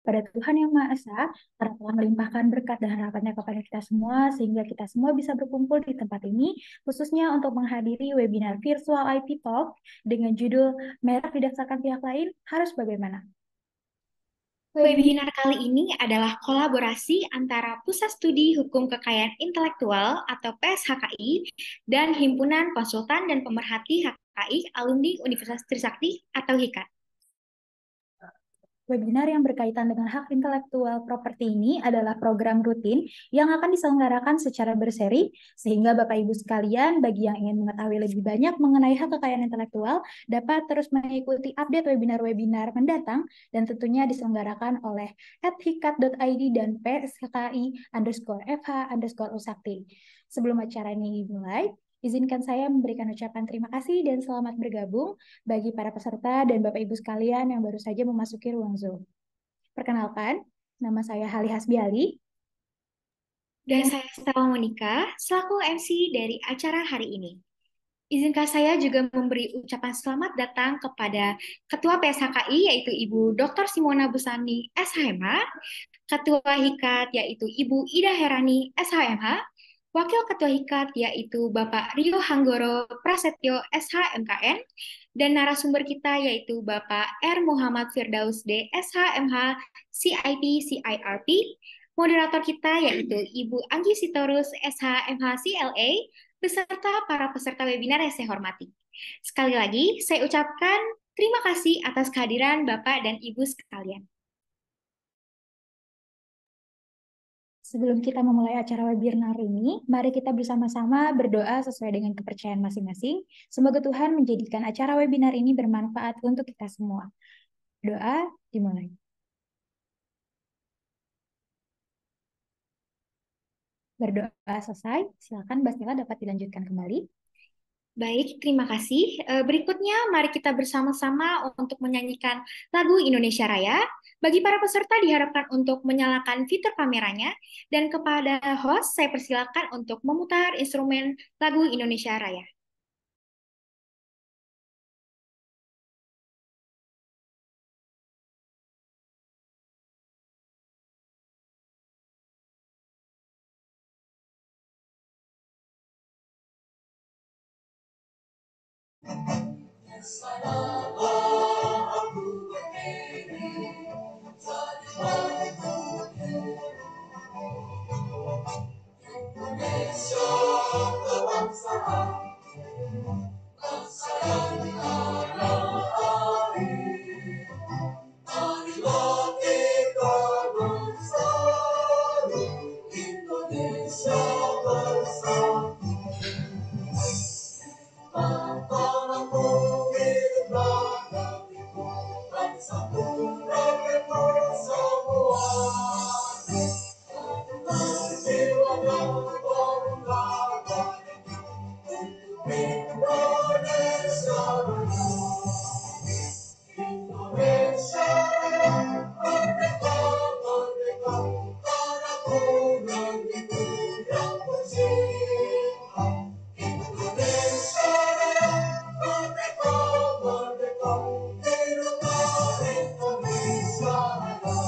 pada Tuhan Yang Maha Esa karena telah melimpahkan berkat dan harapannya kepada kita semua sehingga kita semua bisa berkumpul di tempat ini khususnya untuk menghadiri webinar virtual IP Talk dengan judul Merek Didaftarkan Pihak Lain Harus Bagaimana. Webinar kali ini adalah kolaborasi antara Pusat Studi Hukum Kekayaan Intelektual atau PSHKI dan Himpunan Konsultan dan Pemerhati HKI Alumni Universitas Trisakti atau HIKAT. Webinar yang berkaitan dengan hak intelektual properti ini adalah program rutin yang akan diselenggarakan secara berseri, sehingga Bapak Ibu sekalian, bagi yang ingin mengetahui lebih banyak mengenai hak kekayaan intelektual, dapat terus mengikuti update webinar-webinar mendatang, dan tentunya diselenggarakan oleh @hikat.id dan pskki_fh_usakti. Sebelum acara ini dimulai, izinkan saya memberikan ucapan terima kasih dan selamat bergabung bagi para peserta dan Bapak Ibu sekalian yang baru saja memasuki ruang Zoom. Perkenalkan, nama saya Hali Hasbiali. Dan saya Stella Monika, selaku MC dari acara hari ini. Izinkan saya juga memberi ucapan selamat datang kepada Ketua PSHKI yaitu Ibu Dr. Simona Busani SHMH, Ketua HIKAT yaitu Ibu Ida Herani SHMH, Wakil Ketua HIKAT yaitu Bapak Rio Hanggoro Prasetyo SHMKN, dan narasumber kita yaitu Bapak R. Muhammad Firdaus D. SHMH CIP CIRP, moderator kita yaitu Ibu Anggi Sitorus SHMH CLA, beserta para peserta webinar yang saya hormati. Sekali lagi, saya ucapkan terima kasih atas kehadiran Bapak dan Ibu sekalian. Sebelum kita memulai acara webinar ini, mari kita bersama-sama berdoa sesuai dengan kepercayaan masing-masing. Semoga Tuhan menjadikan acara webinar ini bermanfaat untuk kita semua. Doa dimulai. Berdoa selesai, silakan Mbak Stella dapat dilanjutkan kembali. Baik, terima kasih. Berikutnya, mari kita bersama-sama untuk menyanyikan lagu Indonesia Raya. Bagi para peserta diharapkan untuk menyalakan fitur kameranya, dan kepada host saya persilakan untuk memutar instrumen lagu Indonesia Raya. Indonesia kebangsaan, bangsa yang tanah air. Marilah kita bersatu, Indonesia bersatu. Tanahku hiduplah negeriku, bangsaku rakyatku semua. Jiwanya bangga Indonesia Raya. Indonesia Raya, merdeka, merdeka, tanahku negeriku yang tercinta. Indonesia Raya, merdeka, merdeka, hiduplah Indonesia Raya.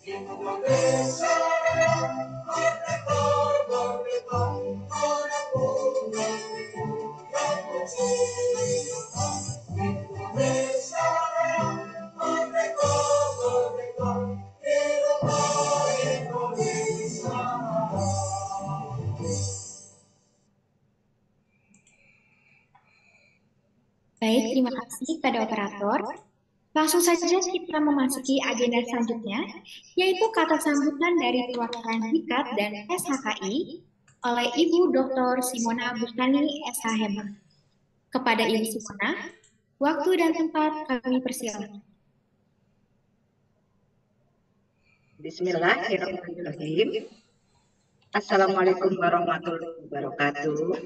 Indonesia Raya, merdeka, merdeka, tanahku negeriku yang tercinta. Indonesia Raya, merdeka, merdeka, hiduplah Indonesia Raya. Baik, terima kasih pada operator. Langsung saja kita memasuki agenda selanjutnya, yaitu kata sambutan dari perwakilan HIKAT dan SHKI oleh Ibu Dr. Simona Bustani SHM. Kepada Ibu Simona, waktu dan tempat kami persilakan. Bismillahirrahmanirrahim. Assalamualaikum warahmatullahi wabarakatuh.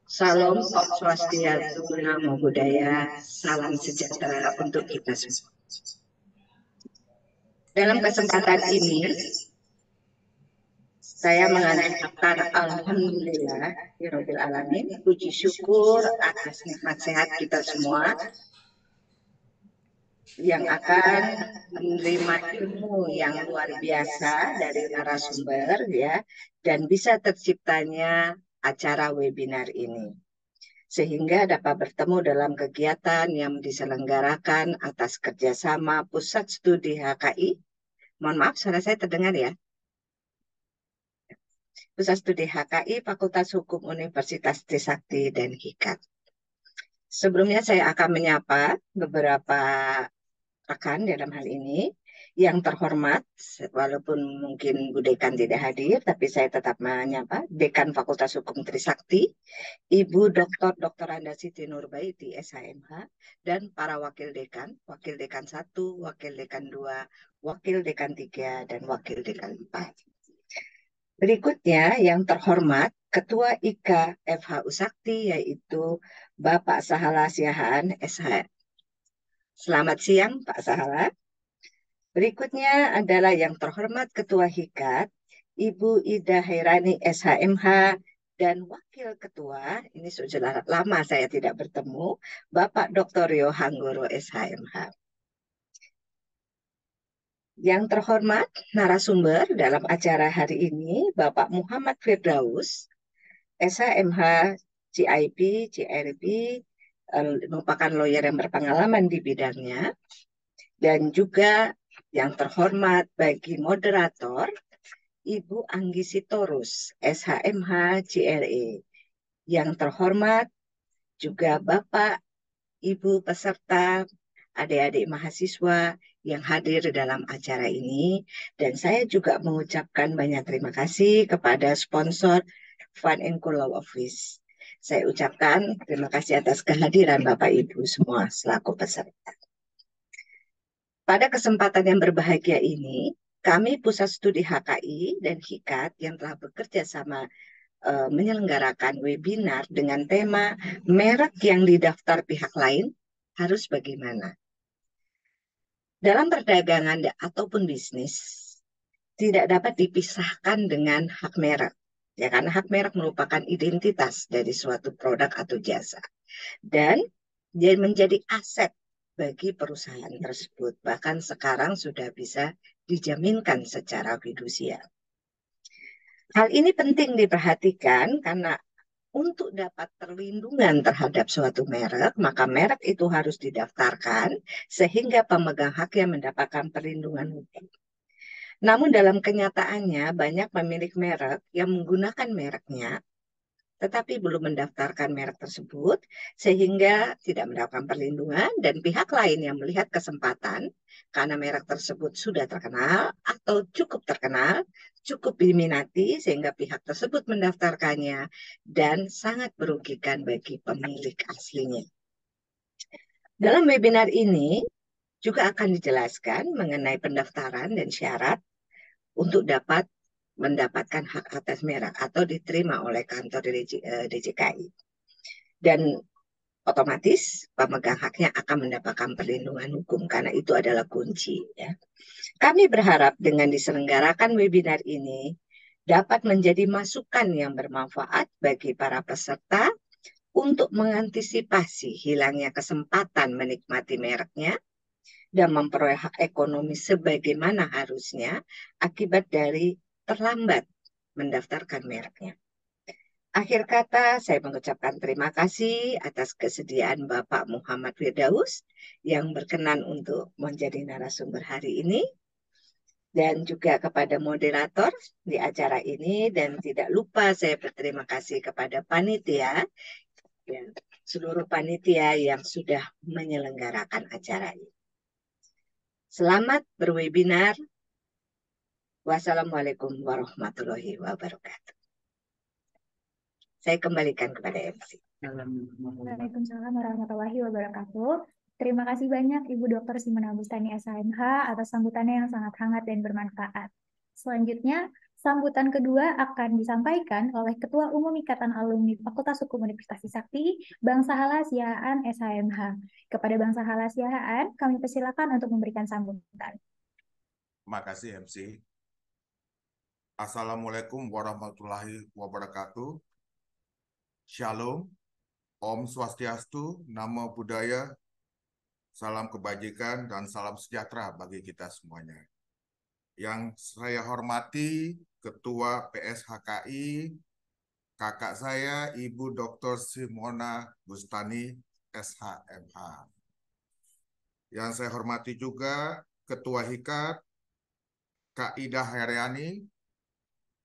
Salam Om Swastiastu, Namo Buddhaya, salam sejahtera untuk kita semua. Dalam kesempatan ini, saya mengatakan Alhamdulillah, Rabbil Alamin, puji syukur atas nikmat sehat kita semua. yang akan menerima ilmu yang luar biasa dari narasumber ya, dan bisa terciptanya acara webinar ini sehingga dapat bertemu dalam kegiatan yang diselenggarakan atas kerjasama Pusat Studi HKI. Mohon maaf, suara saya terdengar ya. Pusat Studi HKI, Fakultas Hukum Universitas Trisakti dan HIKAT. Sebelumnya saya akan menyapa beberapa rekan dalam hal ini. Yang terhormat, walaupun mungkin Bu Dekan tidak hadir, tapi saya tetap menyapa Dekan Fakultas Hukum Trisakti, Ibu Dr. Anda Siti Nurbaiti SHMH, dan para Wakil Dekan 1, Wakil Dekan 2, Wakil Dekan 3, dan Wakil Dekan 4. Berikutnya yang terhormat Ketua IKA FH Usakti yaitu Bapak Sahala Siahaan SH. Selamat siang Pak Sahala. Berikutnya adalah yang terhormat Ketua HIKAT Ibu Ida Hairani SHMH dan Wakil Ketua, ini sudah lama saya tidak bertemu, Bapak Dr. Rio Hanggoro SHMH. Yang terhormat narasumber dalam acara hari ini Bapak Muhammad Firdaus SHMH, CIP, CRB, merupakan lawyer yang berpengalaman di bidangnya, dan juga yang terhormat bagi moderator, Ibu Anggi Sitorus, SHMH, CRE. Yang terhormat juga Bapak, Ibu peserta, adik-adik mahasiswa yang hadir dalam acara ini. Dan saya juga mengucapkan banyak terima kasih kepada sponsor Fund and Law Office. Saya ucapkan terima kasih atas kehadiran Bapak Ibu semua selaku peserta. Pada kesempatan yang berbahagia ini, kami Pusat Studi HKI dan HIKAT yang telah bekerja sama menyelenggarakan webinar dengan tema merek yang didaftar pihak lain harus bagaimana. Dalam perdagangan ataupun bisnis, tidak dapat dipisahkan dengan hak merek. Ya, karena hak merek merupakan identitas dari suatu produk atau jasa. Dan dia menjadi aset bagi perusahaan tersebut. Bahkan sekarang sudah bisa dijaminkan secara fidusia. Hal ini penting diperhatikan karena untuk dapat perlindungan terhadap suatu merek, maka merek itu harus didaftarkan sehingga pemegang haknya mendapatkan perlindungan hukum. Namun dalam kenyataannya banyak pemilik merek yang menggunakan mereknya tetapi belum mendaftarkan merek tersebut, sehingga tidak mendapatkan perlindungan, dan pihak lain yang melihat kesempatan, karena merek tersebut sudah terkenal, atau cukup terkenal, cukup diminati, sehingga pihak tersebut mendaftarkannya, dan sangat merugikan bagi pemilik aslinya. Dalam webinar ini, juga akan dijelaskan mengenai pendaftaran dan syarat untuk dapat mendapatkan hak atas merek atau diterima oleh kantor DJKI. Dan otomatis pemegang haknya akan mendapatkan perlindungan hukum karena itu adalah kunci. Ya. Kami berharap dengan diselenggarakan webinar ini dapat menjadi masukan yang bermanfaat bagi para peserta untuk mengantisipasi hilangnya kesempatan menikmati mereknya dan memperoleh hak ekonomi sebagaimana harusnya akibat dari terlambat mendaftarkan mereknya. Akhir kata, saya mengucapkan terima kasih atas kesediaan Bapak Muhammad Firdaus yang berkenan untuk menjadi narasumber hari ini, dan juga kepada moderator di acara ini, dan tidak lupa saya berterima kasih kepada panitia dan seluruh panitia yang sudah menyelenggarakan acara ini. Selamat berwebinar. Wassalamualaikum warahmatullahi wabarakatuh. Saya kembalikan kepada MC. Waalaikumsalam warahmatullahi wabarakatuh. Terima kasih banyak Ibu Dr. Simona Bustani SHMH atas sambutannya yang sangat hangat dan bermanfaat. Selanjutnya, sambutan kedua akan disampaikan oleh Ketua Umum Ikatan Alumni Fakultas Hukum Universitas Trisakti, Bang Sahala Siahaan SHMH. Kepada Bang Sahala Siahaan, kami persilakan untuk memberikan sambutan. Terima kasih MC. Assalamualaikum warahmatullahi wabarakatuh. Shalom, Om Swastiastu, Namo Buddhaya, salam kebajikan, dan salam sejahtera bagi kita semuanya. Yang saya hormati Ketua PSHKI, kakak saya Ibu Dr. Simona Bustani, SHMH. Yang saya hormati juga Ketua HIKAT, Kak Ida Heriani,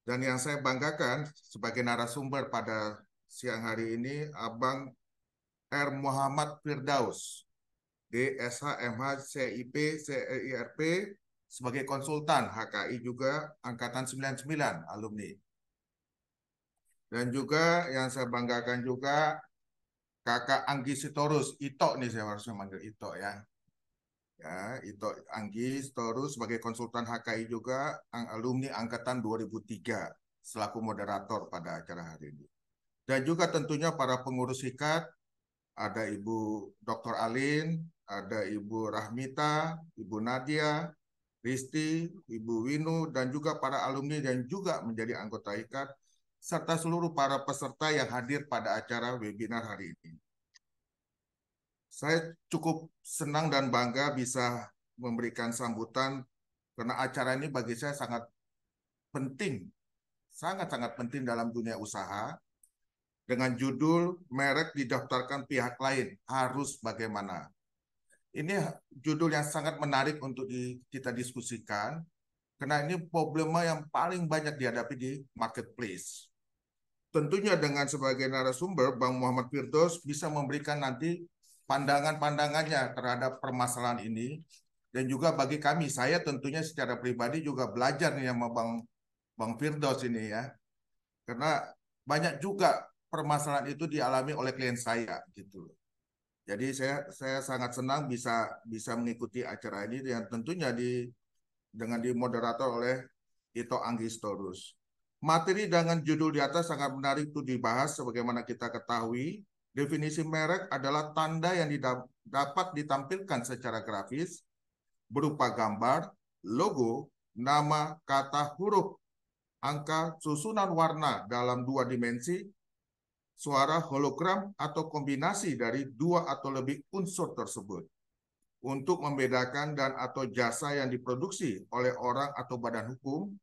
dan yang saya banggakan sebagai narasumber pada siang hari ini, Abang R. Muhammad Firdaus, DSH, CIP, CIRP, sebagai konsultan HKI juga, Angkatan 99, alumni. Dan juga yang saya banggakan juga, Kakak Anggi Sitorus, Ito nih saya harusnya manggil Ito ya. Ya, Ito Anggi Sitorus sebagai konsultan HKI juga, alumni Angkatan 2003, selaku moderator pada acara hari ini. Dan juga tentunya para pengurus HIKAT, ada Ibu Dr. Alin, ada Ibu Rahmita, Ibu Nadia, Risti, Ibu Winu, dan juga para alumni yang juga menjadi anggota HIKAT, serta seluruh para peserta yang hadir pada acara webinar hari ini. Saya cukup senang dan bangga bisa memberikan sambutan karena acara ini bagi saya sangat penting, sangat-sangat penting dalam dunia usaha, dengan judul merek didaftarkan pihak lain, harus bagaimana. Ini judul yang sangat menarik untuk kita diskusikan, karena ini problema yang paling banyak dihadapi di marketplace. Tentunya dengan sebagai narasumber, Bang Muhammad Firdaus bisa memberikan nanti pandangan-pandangannya terhadap permasalahan ini. Dan juga bagi kami, saya tentunya secara pribadi juga belajar nih sama Bang Firdaus ini ya. Karena banyak juga permasalahan itu dialami oleh klien saya gitu. Jadi saya sangat senang bisa mengikuti acara ini dan tentunya dengan dimoderator oleh Ito Anggi Sitorus. Materi dengan judul di atas sangat menarik untuk dibahas. Sebagaimana kita ketahui, definisi merek adalah tanda yang dapat ditampilkan secara grafis berupa gambar, logo, nama, kata, huruf, angka, susunan warna dalam dua dimensi, suara, hologram, atau kombinasi dari dua atau lebih unsur tersebut untuk membedakan dan atau jasa yang diproduksi oleh orang atau badan hukum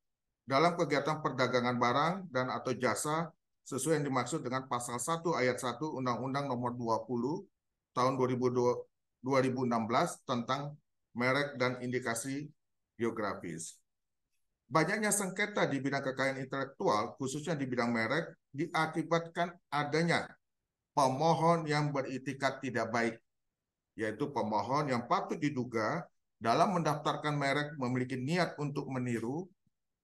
dalam kegiatan perdagangan barang dan atau jasa sesuai yang dimaksud dengan pasal 1 ayat 1 Undang-Undang Nomor 20 tahun 2016 tentang merek dan indikasi geografis. Banyaknya sengketa di bidang kekayaan intelektual, khususnya di bidang merek, diakibatkan adanya pemohon yang beritikat tidak baik, yaitu pemohon yang patut diduga dalam mendaftarkan merek memiliki niat untuk meniru,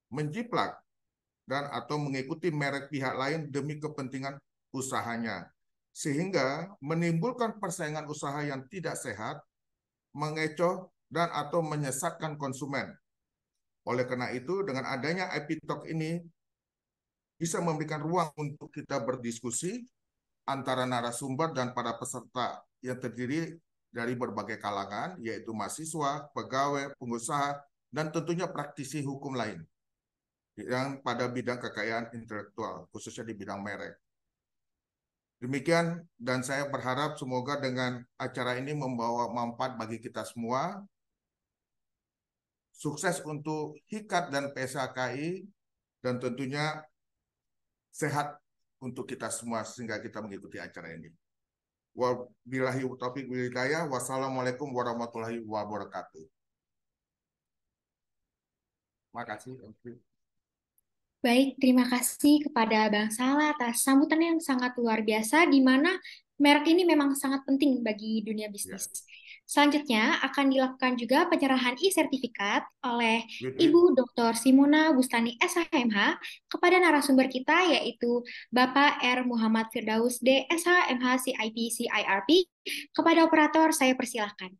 menjiplak, dan atau mengikuti merek pihak lain demi kepentingan usahanya, sehingga menimbulkan persaingan usaha yang tidak sehat, mengecoh, dan atau menyesatkan konsumen. Oleh karena itu, dengan adanya IP Talk ini bisa memberikan ruang untuk kita berdiskusi antara narasumber dan para peserta yang terdiri dari berbagai kalangan, yaitu mahasiswa, pegawai, pengusaha, dan tentunya praktisi hukum lain yang pada bidang kekayaan intelektual, khususnya di bidang merek. Demikian, dan saya berharap semoga dengan acara ini membawa manfaat bagi kita semua, sukses untuk HIKAT dan PSHKI, dan tentunya sehat untuk kita semua sehingga kita mengikuti acara ini. Wabillahi taufiq wal hidayah. Wassalamualaikum warahmatullahi wabarakatuh. Terima kasih. Baik, terima kasih kepada Bang Sala atas sambutan yang sangat luar biasa, di mana merek ini memang sangat penting bagi dunia bisnis. Selanjutnya akan dilakukan juga penyerahan e-sertifikat oleh Ibu Dr. Simona Bustani SHMH kepada narasumber kita, yaitu Bapak R. Muhammad Firdaus D. SHMH CIP CIRP. Kepada operator, saya persilahkan.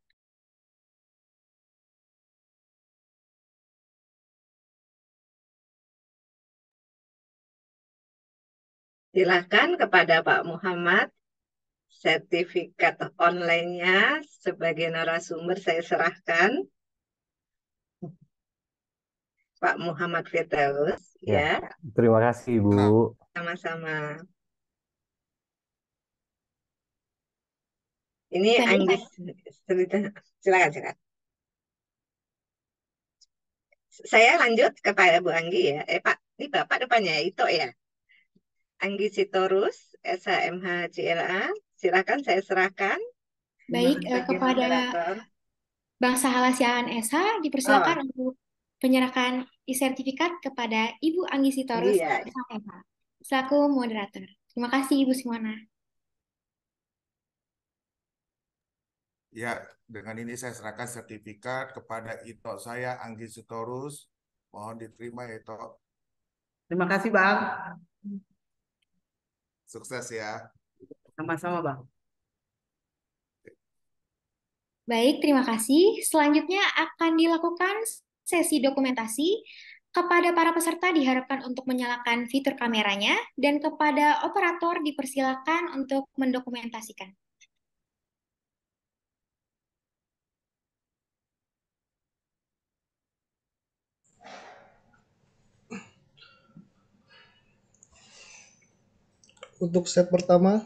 Silakan kepada Pak Muhammad, sertifikat online-nya sebagai narasumber saya serahkan. Pak Muhammad Firdaus, ya. Terima kasih, Bu. Sama-sama. Ini Baik, Anggis cerita. Silakan, silakan. Saya lanjut kepada Bu Anggi ya. Pak, ini Bapak depannya Ito ya. Anggi Sitorus, SHMH CLA. Silakan saya serahkan baik sebagai kepada moderator. Bang Sahala Siahaan SH dipersilakan Oh, untuk penyerahan e-sertifikat kepada Ibu Anggi Sitorus iya. SHMH selaku moderator. Terima kasih Ibu Simona. Ya, dengan ini saya serahkan sertifikat kepada Ito saya, Anggi Sitorus. Mohon diterima ya, Ito. Terima kasih, Bang. Sukses ya. Sama-sama, Bang. Baik, terima kasih. Selanjutnya akan dilakukan sesi dokumentasi. Kepada para peserta diharapkan untuk menyalakan fitur kameranya dan kepada operator dipersilakan untuk mendokumentasikan. Untuk set pertama,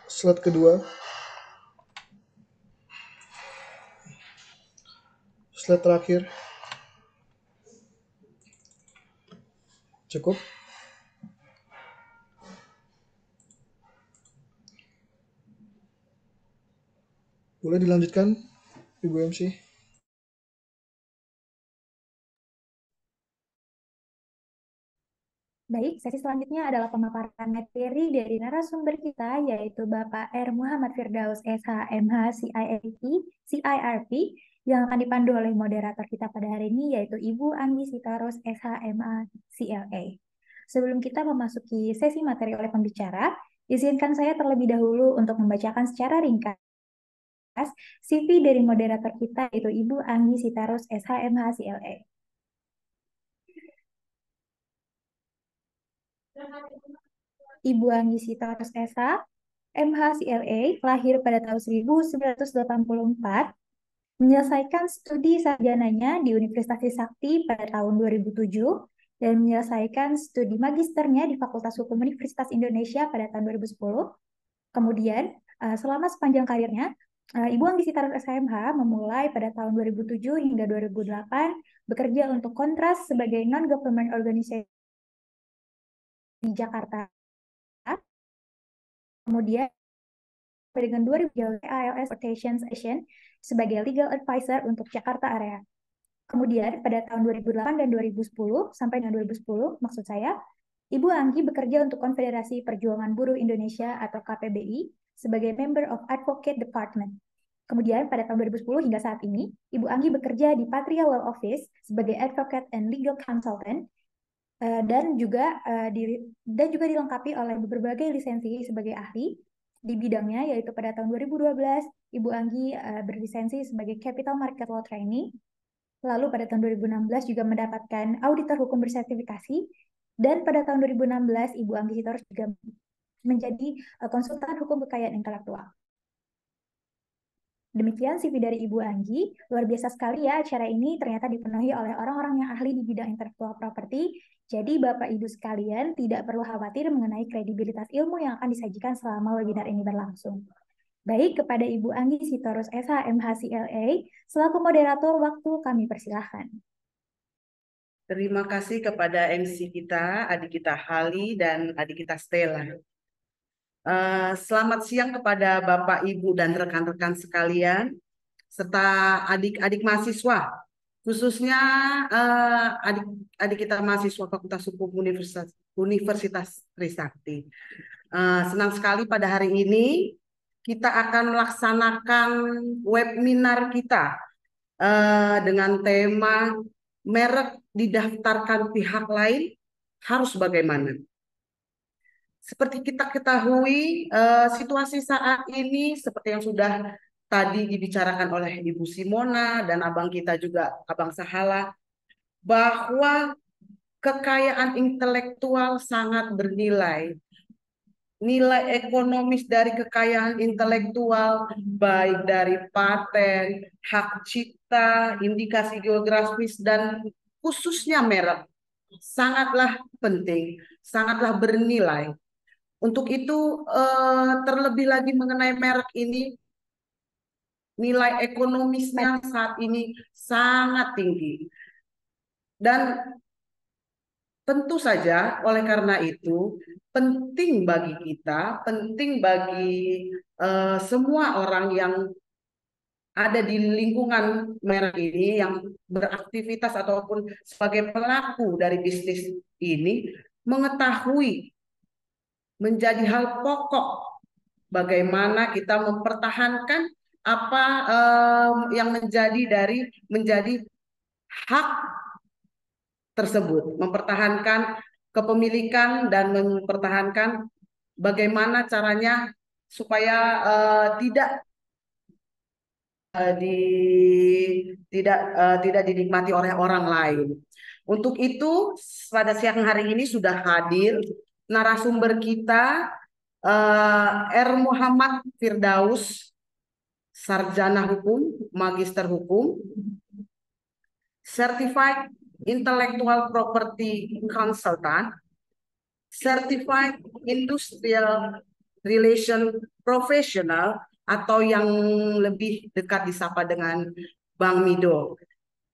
slide kedua, slide terakhir. Cukup. Boleh dilanjutkan, Ibu MC? Baik, sesi selanjutnya adalah pemaparan materi dari narasumber kita, yaitu Bapak R. Muhammad Firdaus, SHMH CIRP, yang akan dipandu oleh moderator kita pada hari ini, yaitu Ibu Anggi Sitorus, SHMA CLA. Sebelum kita memasuki sesi materi oleh pembicara, izinkan saya terlebih dahulu untuk membacakan secara ringkas CV dari moderator kita, yaitu Ibu Anggi Sitorus, SHMH CLA. Ibu Anggi Sitorus SH, MHCLA, lahir pada tahun 1984, menyelesaikan studi sarjananya di Universitas Trisakti pada tahun 2007, dan menyelesaikan studi magisternya di Fakultas Hukum Universitas Indonesia pada tahun 2010. Kemudian, selama sepanjang karirnya, Ibu Anggi Sitorus SHMH memulai pada tahun 2007 hingga 2008 bekerja untuk Kontras sebagai non-government organization di Jakarta. Kemudian dengan 2000 ALS Rotation Session sebagai legal advisor untuk Jakarta area. Kemudian pada tahun 2008 dan 2010 sampai dengan 2010 maksud saya, Ibu Anggi bekerja untuk Konfederasi Perjuangan Buruh Indonesia atau KPBI sebagai Member of Advocate Department. Kemudian pada tahun 2010 hingga saat ini, Ibu Anggi bekerja di Patria Law Office sebagai Advocate and Legal Consultant dan juga dilengkapi oleh berbagai lisensi sebagai ahli di bidangnya, yaitu pada tahun 2012 Ibu Anggi berlisensi sebagai Capital Market Law Trainee. Lalu pada tahun 2016 juga mendapatkan auditor hukum bersertifikasi, dan pada tahun 2016 Ibu Anggi Sitorus juga menjadi konsultan hukum kekayaan intelektual. Demikian CV dari Ibu Anggi. Luar biasa sekali ya, acara ini ternyata dipenuhi oleh orang-orang yang ahli di bidang intellectual property. Jadi Bapak Ibu sekalian tidak perlu khawatir mengenai kredibilitas ilmu yang akan disajikan selama webinar ini berlangsung. Baik, kepada Ibu Anggi Sitorus SH MHCLA, selaku moderator waktu kami persilahkan. Terima kasih kepada MC kita, adik kita Hali dan adik kita Stella. Selamat siang kepada Bapak, Ibu, dan rekan-rekan sekalian, serta adik-adik mahasiswa, khususnya adik kita mahasiswa Fakultas Hukum Universitas Trisakti. Senang sekali pada hari ini kita akan melaksanakan webinar kita dengan tema merek didaftarkan pihak lain harus bagaimana. Seperti kita ketahui, situasi saat ini seperti yang sudah tadi dibicarakan oleh Ibu Simona dan abang kita juga, Abang Sahala, bahwa kekayaan intelektual sangat bernilai. Nilai ekonomis dari kekayaan intelektual, baik dari paten, hak cipta, indikasi geografis, dan khususnya merek, sangatlah penting, sangatlah bernilai. Untuk itu terlebih lagi mengenai merek ini, nilai ekonomisnya saat ini sangat tinggi. Dan tentu saja oleh karena itu penting bagi kita, penting bagi semua orang yang ada di lingkungan merek ini yang beraktivitas ataupun sebagai pelaku dari bisnis ini mengetahui menjadi hal pokok bagaimana kita mempertahankan apa yang menjadi hak tersebut, mempertahankan kepemilikan dan mempertahankan bagaimana caranya supaya tidak tidak dinikmati oleh orang lain. Untuk itu pada siang hari ini sudah hadir narasumber kita R. Muhammad Firdaus, sarjana hukum, magister hukum, certified intellectual property consultant, certified industrial relation professional atau yang lebih dekat disapa dengan Bang Mido.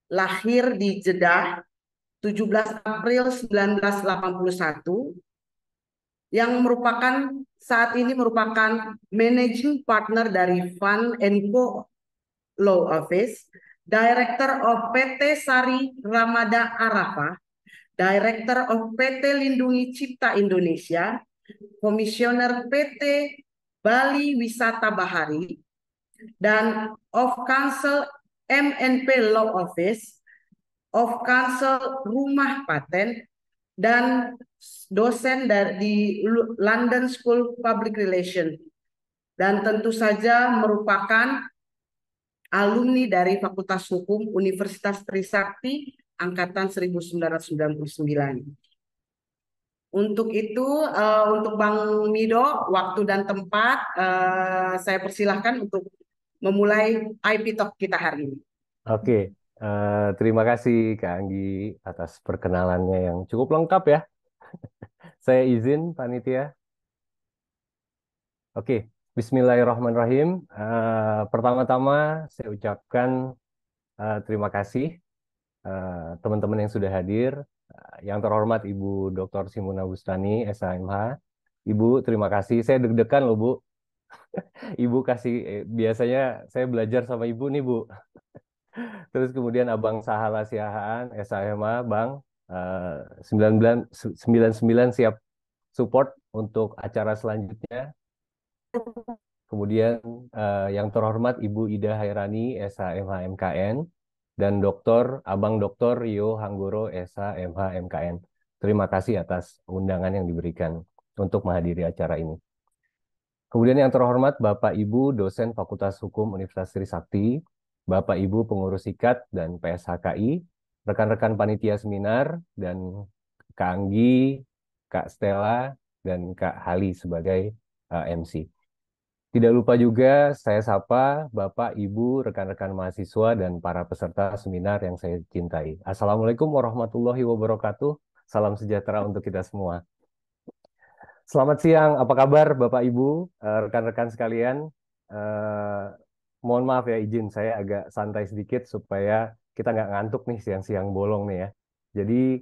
Lahir di Jeddah 17 April 1981 yang saat ini merupakan managing partner dari Fund & Co Law Office, Director of PT Sari Ramada Arafah, Director of PT Lindungi Cipta Indonesia, Komisioner PT Bali Wisata Bahari, dan of Counsel MNP Law Office, of Counsel Rumah Paten, dan dosen di London School Public Relations. Dan tentu saja merupakan alumni dari Fakultas Hukum Universitas Trisakti angkatan 1999. Untuk itu, untuk Bang Mido, waktu dan tempat saya persilahkan untuk memulai IP Talk kita hari ini. Oke, terima kasih Kak Anggi atas perkenalannya yang cukup lengkap ya. Saya izin panitia. Oke, Bismillahirrahmanirrahim. Pertama-tama saya ucapkan terima kasih teman-teman yang sudah hadir. Yang terhormat Ibu Dr. Simona Bustani, SHMH. Ibu, terima kasih. Saya deg-degan loh, Bu. Ibu kasih, biasanya saya belajar sama Ibu nih, Bu. Terus kemudian Abang Sahala Siahaan, SHMH, Bang. 99 siap support untuk acara selanjutnya. Kemudian yang terhormat Ibu Ida Hairani, SHMH MKN. Dan Abang Dr. Rio Hanggoro, SHMH MKN. Terima kasih atas undangan yang diberikan untuk menghadiri acara ini. Kemudian yang terhormat Bapak Ibu dosen Fakultas Hukum Universitas Trisakti, Bapak Ibu pengurus IKAT dan PSHKI, rekan-rekan panitia seminar, dan Kak Anggi, Kak Stella, dan Kak Hali sebagai MC. Tidak lupa juga saya sapa Bapak, Ibu, rekan-rekan mahasiswa, dan para peserta seminar yang saya cintai. Assalamualaikum warahmatullahi wabarakatuh. Salam sejahtera untuk kita semua. Selamat siang, apa kabar Bapak, Ibu, rekan-rekan sekalian? Mohon maaf ya, izin saya agak santai sedikit supaya kita nggak ngantuk nih siang-siang bolong nih ya. Jadi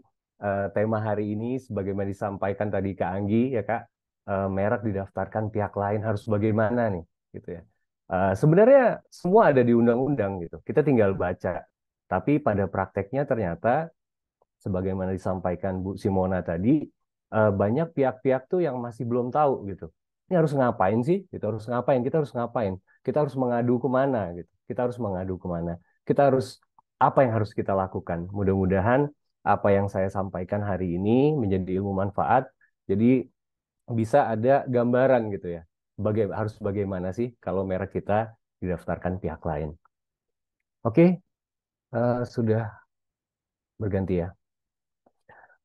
tema hari ini sebagaimana disampaikan tadi Kak Anggi ya Kak, merek didaftarkan pihak lain harus bagaimana nih gitu ya. Sebenarnya semua ada di undang-undang gitu. Kita tinggal baca. Tapi pada prakteknya ternyata sebagaimana disampaikan Bu Simona tadi, banyak pihak-pihak tuh yang masih belum tahu gitu. Ini harus ngapain sih? Kita harus ngapain? Kita harus ngapain? Kita harus mengadu kemana gitu. Kita harus mengadu kemana? Kita harus apa yang harus kita lakukan? Mudah-mudahan apa yang saya sampaikan hari ini menjadi ilmu manfaat. Jadi bisa ada gambaran gitu ya. Harus bagaimana sih kalau merek kita didaftarkan pihak lain. Oke, sudah berganti ya.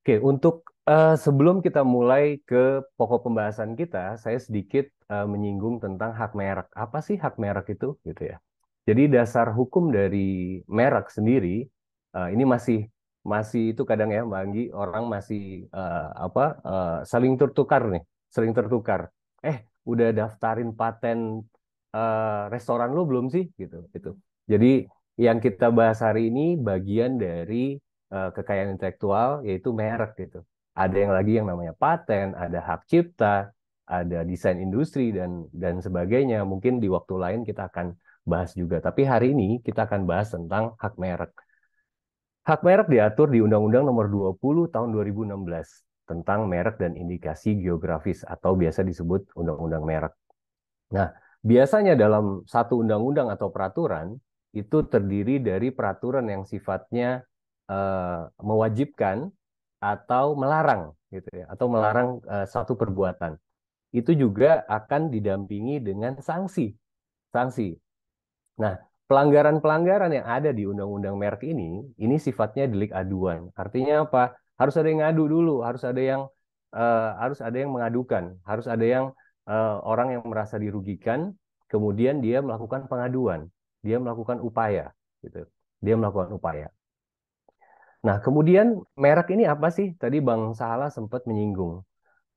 Oke, untuk sebelum kita mulai ke pokok pembahasan kita, saya sedikit menyinggung tentang hak merek. Apa sih hak merek itu gitu ya. Jadi dasar hukum dari merek sendiri ini masih itu kadang ya Mbak Anggi, orang masih saling tertukar nih. sering tertukar. Udah daftarin paten restoran lo belum sih? Gitu. Jadi yang kita bahas hari ini bagian dari kekayaan intelektual, yaitu merek gitu. Ada yang lagi yang namanya paten, ada hak cipta, ada desain industri dan sebagainya. Mungkin di waktu lain kita akan bahas juga. Tapi hari ini kita akan bahas tentang hak merek. Hak merek diatur di Undang-Undang Nomor 20 Tahun 2016 tentang merek dan indikasi geografis atau biasa disebut Undang-Undang Merek. Nah, biasanya dalam satu undang-undang atau peraturan itu terdiri dari peraturan yang sifatnya mewajibkan atau melarang gitu ya, atau melarang satu perbuatan. Itu juga akan didampingi dengan sanksi. Nah, pelanggaran-pelanggaran yang ada di Undang-Undang Merek ini sifatnya delik aduan. Artinya apa? Harus ada yang ngadu dulu, harus ada yang mengadukan, harus ada yang orang yang merasa dirugikan, kemudian dia melakukan pengaduan, dia melakukan upaya, gitu. Dia melakukan upaya. Nah, kemudian merek ini apa sih? Tadi Bang Sahala sempat menyinggung.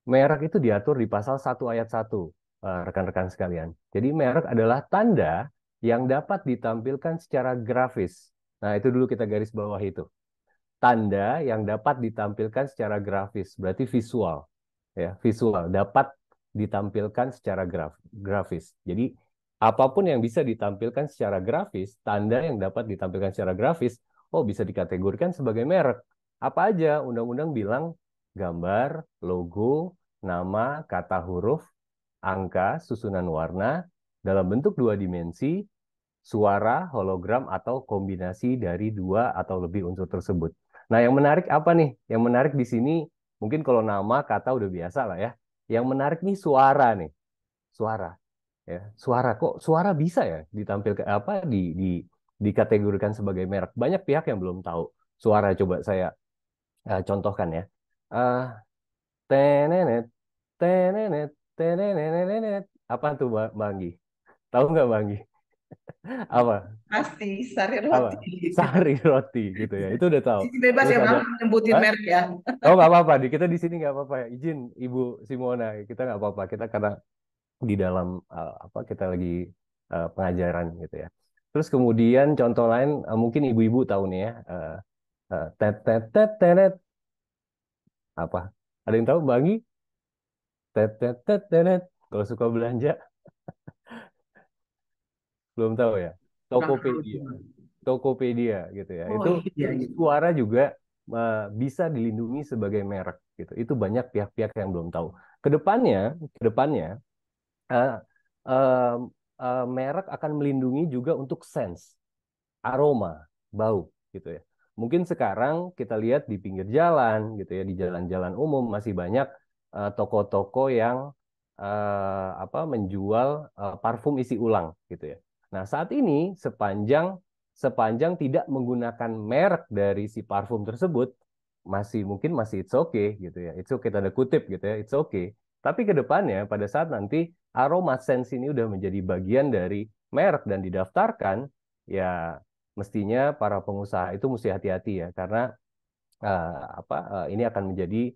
Merek itu diatur di pasal 1 ayat 1, rekan-rekan sekalian. Jadi merek adalah tanda yang dapat ditampilkan secara grafis. Nah, itu dulu kita garis bawah itu. Tanda yang dapat ditampilkan secara grafis, berarti visual. Ya, visual dapat ditampilkan secara grafis. Jadi, apapun yang bisa ditampilkan secara grafis, tanda yang dapat ditampilkan secara grafis, bisa dikategorikan sebagai merek. Apa aja? Undang-undang bilang gambar, logo, nama, kata huruf, angka, susunan warna, dalam bentuk 2 dimensi, suara, hologram, atau kombinasi dari 2 atau lebih unsur tersebut. Nah, yang menarik apa nih? Yang menarik di sini, mungkin kalau nama, kata udah biasa lah ya. Yang menarik nih suara nih. Suara. Ya, suara bisa ya ditampilkan dikategorikan sebagai merek. Banyak pihak yang belum tahu. Suara coba saya contohkan ya. Tenenet, tenenet, tenenenenet. Apa tuh Bang Gi? Tahu nggak Bang Gi? Apa? Pasti sari Apa? roti. Sari roti gitu ya. Itu udah tahu. Bebas Terus ya ada, Bang, nyebutin Hah? merek ya. Oh nggak apa-apa. Di kita di sini nggak apa-apa ya. Izin Ibu Simona. Kita nggak apa-apa. Kita karena di dalam kita lagi pengajaran gitu ya. Terus kemudian contoh lain mungkin ibu-ibu tahu nih ya. Tet tet tet tenet. Apa? Ada yang tahu Bang Gi? Tet tet tet tenet. Kalau suka belanja belum tahu ya. Kurang tahu Tokopedia. juga. Tokopedia gitu ya. Oh Itu iya, iya. suara juga bisa dilindungi sebagai merek gitu. Itu banyak pihak-pihak yang belum tahu. Kedepannya eh, eh, merek akan melindungi juga untuk sense, aroma, bau gitu ya. Mungkin sekarang kita lihat di pinggir jalan gitu ya, di jalan-jalan umum masih banyak toko-toko yang menjual parfum isi ulang gitu ya. Nah, saat ini sepanjang tidak menggunakan merek dari si parfum tersebut, mungkin masih it's okay gitu ya. It's okay tanda kutip gitu ya, it's okay. Tapi ke depannya pada saat nanti aroma sense ini udah menjadi bagian dari merek dan didaftarkan, ya mestinya para pengusaha itu mesti hati-hati ya karena ini akan menjadi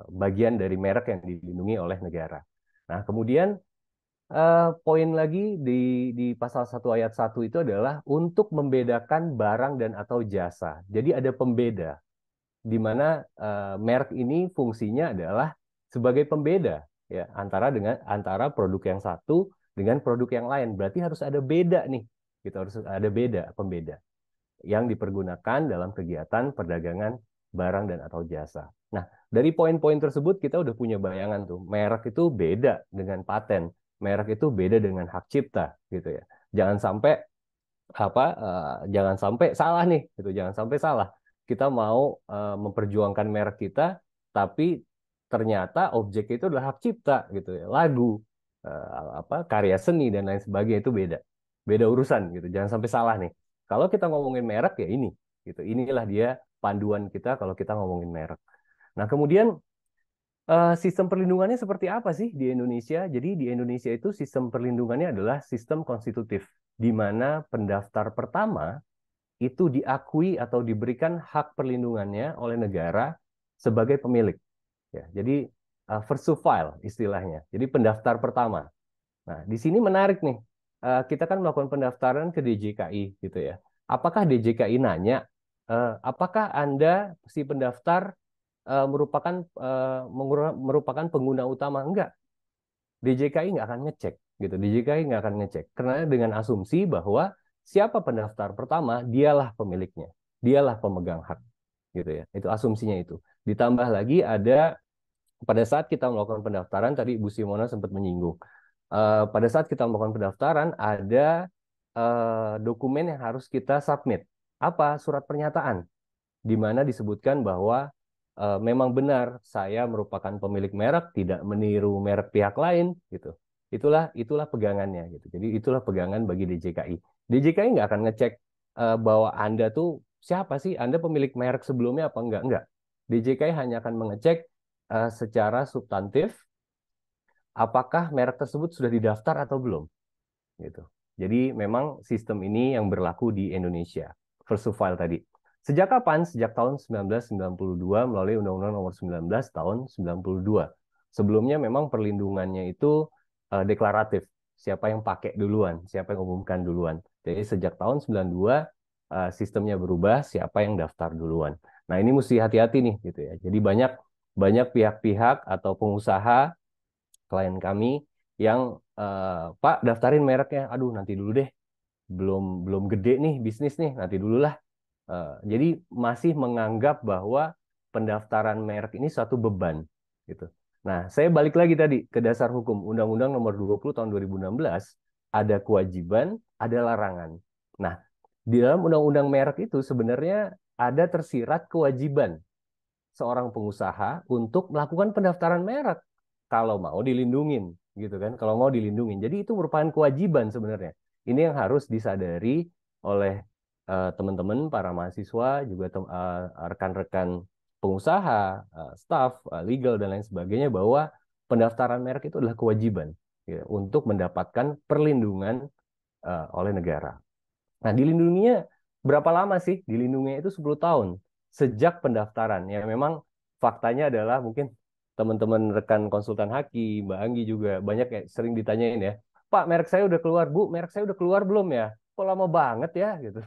bagian dari merek yang dilindungi oleh negara. Nah, kemudian poin lagi di pasal 1 ayat 1 itu adalah untuk membedakan barang dan atau jasa. Jadi ada pembeda di mana merek ini fungsinya adalah sebagai pembeda ya antara produk yang satu dengan produk yang lain. Berarti harus ada beda nih. Gitu harus ada pembeda yang dipergunakan dalam kegiatan perdagangan barang dan atau jasa. Nah, dari poin-poin tersebut kita udah punya bayangan tuh. Merek itu beda dengan paten. Merek itu beda dengan hak cipta gitu ya. Jangan sampai jangan sampai salah nih gitu. Jangan sampai salah. Kita mau memperjuangkan merek kita tapi ternyata objek itu adalah hak cipta gitu ya. Lagu, karya seni dan lain sebagainya itu beda. Beda urusan gitu. Jangan sampai salah nih. Kalau kita ngomongin merek ya ini gitu. Inilah dia panduan kita kalau kita ngomongin merek. Nah, kemudian sistem perlindungannya seperti apa sih di Indonesia? Jadi di Indonesia itu sistem perlindungannya adalah sistem konstitutif, di mana pendaftar pertama itu diakui atau diberikan hak perlindungannya oleh negara sebagai pemilik. Ya, jadi versatile istilahnya. Jadi pendaftar pertama. Nah, di sini menarik nih. Kita kan melakukan pendaftaran ke DJKI gitu ya. Apakah DJKI nanya, apakah Anda si pendaftar merupakan pengguna utama? Enggak. DJKI nggak akan ngecek gitu. DJKI nggak akan ngecek karena dengan asumsi bahwa siapa pendaftar pertama, dialah pemiliknya, dialah pemegang hak gitu ya. Itu asumsinya itu. Ditambah lagi ada pada saat kita melakukan pendaftaran, tadi Bu Simona sempat menyinggung, pada saat kita melakukan pendaftaran ada dokumen yang harus kita submit. Apa? Surat pernyataan, di mana disebutkan bahwa memang benar saya merupakan pemilik merek, tidak meniru merek pihak lain, gitu. Itulah pegangannya, gitu. Jadi itulah pegangan bagi DJKI. DJKI nggak akan ngecek bahwa Anda tuh siapa sih, Anda pemilik merek sebelumnya apa enggak. DJKI hanya akan mengecek secara substantif apakah merek tersebut sudah didaftar atau belum gitu. Jadi memang sistem ini yang berlaku di Indonesia. Versatile tadi. Sejak kapan? Sejak tahun 1992 melalui Undang-Undang Nomor 19 tahun 92. Sebelumnya memang perlindungannya itu deklaratif. Siapa yang pakai duluan, siapa yang umumkan duluan. Jadi sejak tahun 92 sistemnya berubah, siapa yang daftar duluan. Nah, ini mesti hati-hati nih gitu ya. Jadi banyak pihak-pihak atau pengusaha klien kami yang Pak daftarin mereknya, aduh nanti dulu deh, belum gede nih bisnis nih, nanti dulu lah. Jadi masih menganggap bahwa pendaftaran merek ini suatu beban gitu. Nah, saya balik lagi tadi ke dasar hukum Undang-Undang Nomor 20 tahun 2016, ada kewajiban, ada larangan. Nah, di dalam Undang-Undang merek itu sebenarnya ada tersirat kewajiban seorang pengusaha untuk melakukan pendaftaran merek kalau mau dilindungin gitu kan, kalau mau dilindungin. Jadi itu merupakan kewajiban sebenarnya. Ini yang harus disadari oleh teman-teman para mahasiswa, juga rekan-rekan pengusaha, staff, legal dan lain sebagainya, bahwa pendaftaran merek itu adalah kewajiban ya, untuk mendapatkan perlindungan oleh negara. Nah, dilindunginya berapa lama sih? Dilindunginya itu 10 tahun sejak pendaftaran. Ya memang faktanya adalah mungkin teman-teman rekan konsultan Haki, Mbak Anggi juga banyak ya sering ditanyain ya, Pak, merek saya udah keluar, Bu, merek saya udah keluar belum ya? Kok lama banget ya gitu.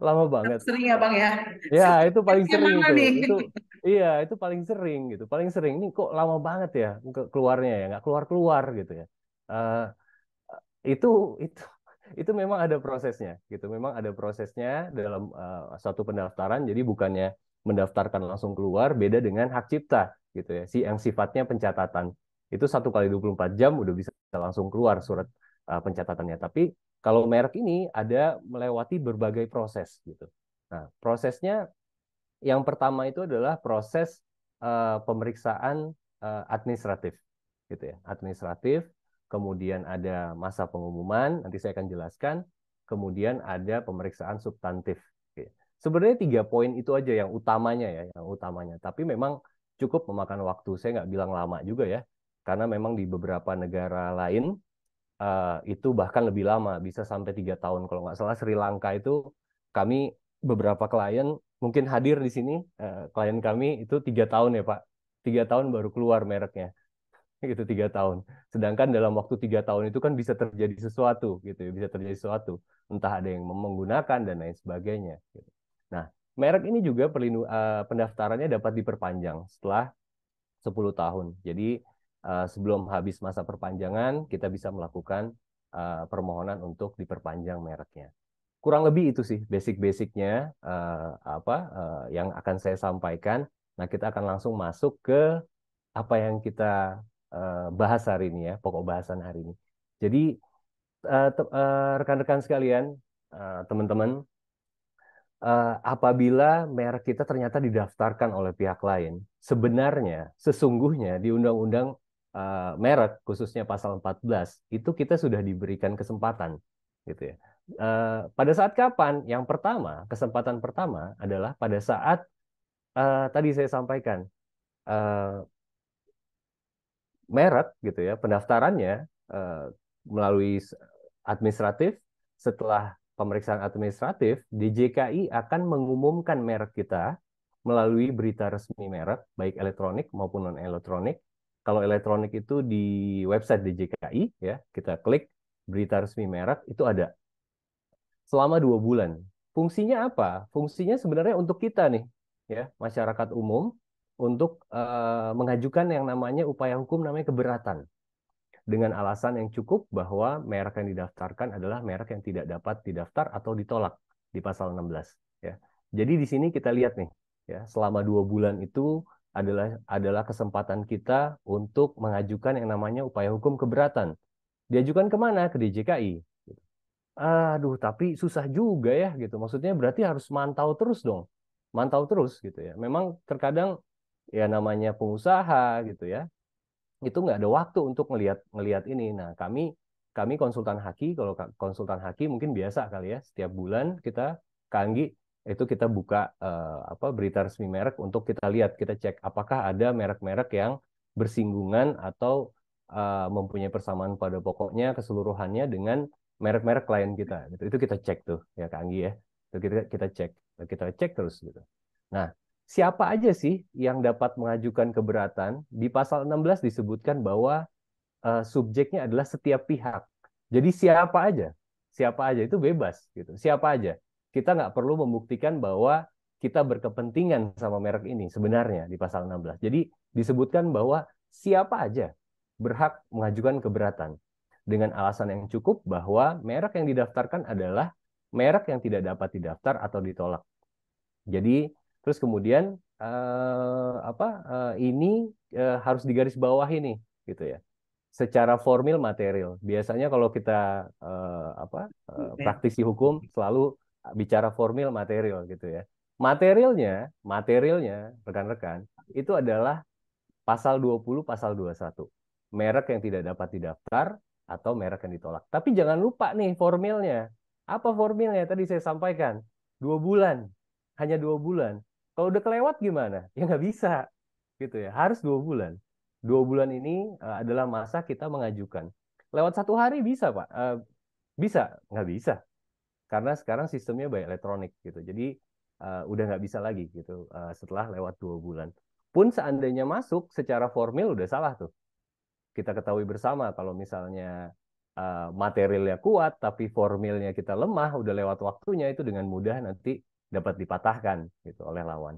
Lama banget. Sering ya Bang ya. Ya, itu paling Stepnya sering mana itu. nih? Iya, itu paling sering gitu. Paling sering ini kok lama banget ya keluarnya ya, nggak keluar-keluar gitu ya. Eh, itu itu itu memang ada prosesnya gitu, memang ada prosesnya dalam suatu pendaftaran. Jadi bukannya mendaftarkan langsung keluar, beda dengan hak cipta gitu ya, yang sifatnya pencatatan. Itu 1 kali 24 jam udah bisa langsung keluar surat pencatatannya. Tapi kalau merek ini ada melewati berbagai proses gitu. Nah, prosesnya yang pertama itu adalah proses pemeriksaan administratif gitu ya, administratif. Kemudian ada masa pengumuman, nanti saya akan jelaskan. Kemudian ada pemeriksaan substantif. Oke. Sebenarnya 3 poin itu aja yang utamanya ya, yang utamanya. Tapi memang cukup memakan waktu. Saya nggak bilang lama juga ya, karena memang di beberapa negara lain itu bahkan lebih lama, bisa sampai 3 tahun. Kalau nggak salah Sri Lanka itu kami beberapa klien mungkin hadir di sini, klien kami itu 3 tahun ya Pak, 3 tahun baru keluar mereknya. Gitu 3 tahun. Sedangkan dalam waktu 3 tahun itu kan bisa terjadi sesuatu gitu ya, bisa terjadi sesuatu. Entah ada yang menggunakan dan lain sebagainya. Gitu. Nah, merek ini juga pendaftarannya dapat diperpanjang setelah 10 tahun. Jadi sebelum habis masa perpanjangan kita bisa melakukan permohonan untuk diperpanjang mereknya. Kurang lebih itu sih basic-basicnya yang akan saya sampaikan. Nah, kita akan langsung masuk ke apa yang kita bahas hari ini ya, pokok bahasan hari ini. Jadi rekan-rekan sekalian, teman-teman, apabila merek kita ternyata didaftarkan oleh pihak lain, sebenarnya sesungguhnya di Undang-Undang merek khususnya pasal 14 itu kita sudah diberikan kesempatan gitu ya. Pada saat kapan? Yang pertama, kesempatan pertama adalah pada saat tadi saya sampaikan merek gitu ya, pendaftarannya melalui administratif. Setelah pemeriksaan administratif, DJKI akan mengumumkan merek kita melalui berita resmi merek, baik elektronik maupun non-elektronik. Kalau elektronik itu di website DJKI, ya, kita klik berita resmi merek, itu ada selama 2 bulan. Fungsinya apa? Fungsinya sebenarnya untuk kita nih, ya, masyarakat umum, untuk mengajukan yang namanya upaya hukum namanya keberatan dengan alasan yang cukup bahwa merek yang didaftarkan adalah merek yang tidak dapat didaftar atau ditolak di pasal 16. Ya. Jadi di sini kita lihat nih, ya, selama 2 bulan itu adalah kesempatan kita untuk mengajukan yang namanya upaya hukum keberatan. Diajukan kemana? Ke DJKI. Aduh, tapi susah juga ya gitu. Maksudnya berarti harus mantau terus dong. Mantau terus gitu ya. Memang terkadang ya namanya pengusaha gitu ya. Itu nggak ada waktu untuk ngelihat ini. Nah, kami konsultan Haki, kalau konsultan Haki mungkin biasa kali ya, setiap bulan kita Kanggi itu kita buka berita resmi merek untuk kita lihat, kita cek apakah ada merek-merek yang bersinggungan atau mempunyai persamaan pada pokoknya keseluruhannya dengan merek-merek klien kita gitu. Itu kita cek tuh ya Kak Anggi ya. Itu kita cek terus gitu. Nah, siapa aja sih yang dapat mengajukan keberatan? Di pasal 16 disebutkan bahwa subjeknya adalah setiap pihak. Jadi siapa aja itu bebas gitu. Siapa aja. Kita nggak perlu membuktikan bahwa kita berkepentingan sama merek ini sebenarnya di pasal 16. Jadi disebutkan bahwa siapa aja berhak mengajukan keberatan dengan alasan yang cukup bahwa merek yang didaftarkan adalah merek yang tidak dapat didaftar atau ditolak. Jadi terus kemudian ini harus digarisbawahi nih, gitu ya. Secara formil material. Biasanya kalau kita praktisi hukum selalu bicara formil material, gitu ya. Materialnya rekan-rekan itu adalah pasal 20, pasal 21. Merek yang tidak dapat didaftar atau merek yang ditolak. Tapi jangan lupa nih formilnya. Apa formilnya? Tadi saya sampaikan. 2 bulan. Hanya 2 bulan. Kalau udah kelewat gimana? Ya nggak bisa. Gitu ya. Harus 2 bulan. 2 bulan ini adalah masa kita mengajukan. Lewat 1 hari bisa, Pak. Bisa? Nggak bisa. Karena sekarang sistemnya by elektronik. Gitu. Jadi udah nggak bisa lagi gitu setelah lewat 2 bulan. Pun seandainya masuk secara formil udah salah tuh. Kita ketahui bersama kalau misalnya materialnya kuat tapi formilnya kita lemah, udah lewat waktunya itu dengan mudah nanti dapat dipatahkan gitu oleh lawan.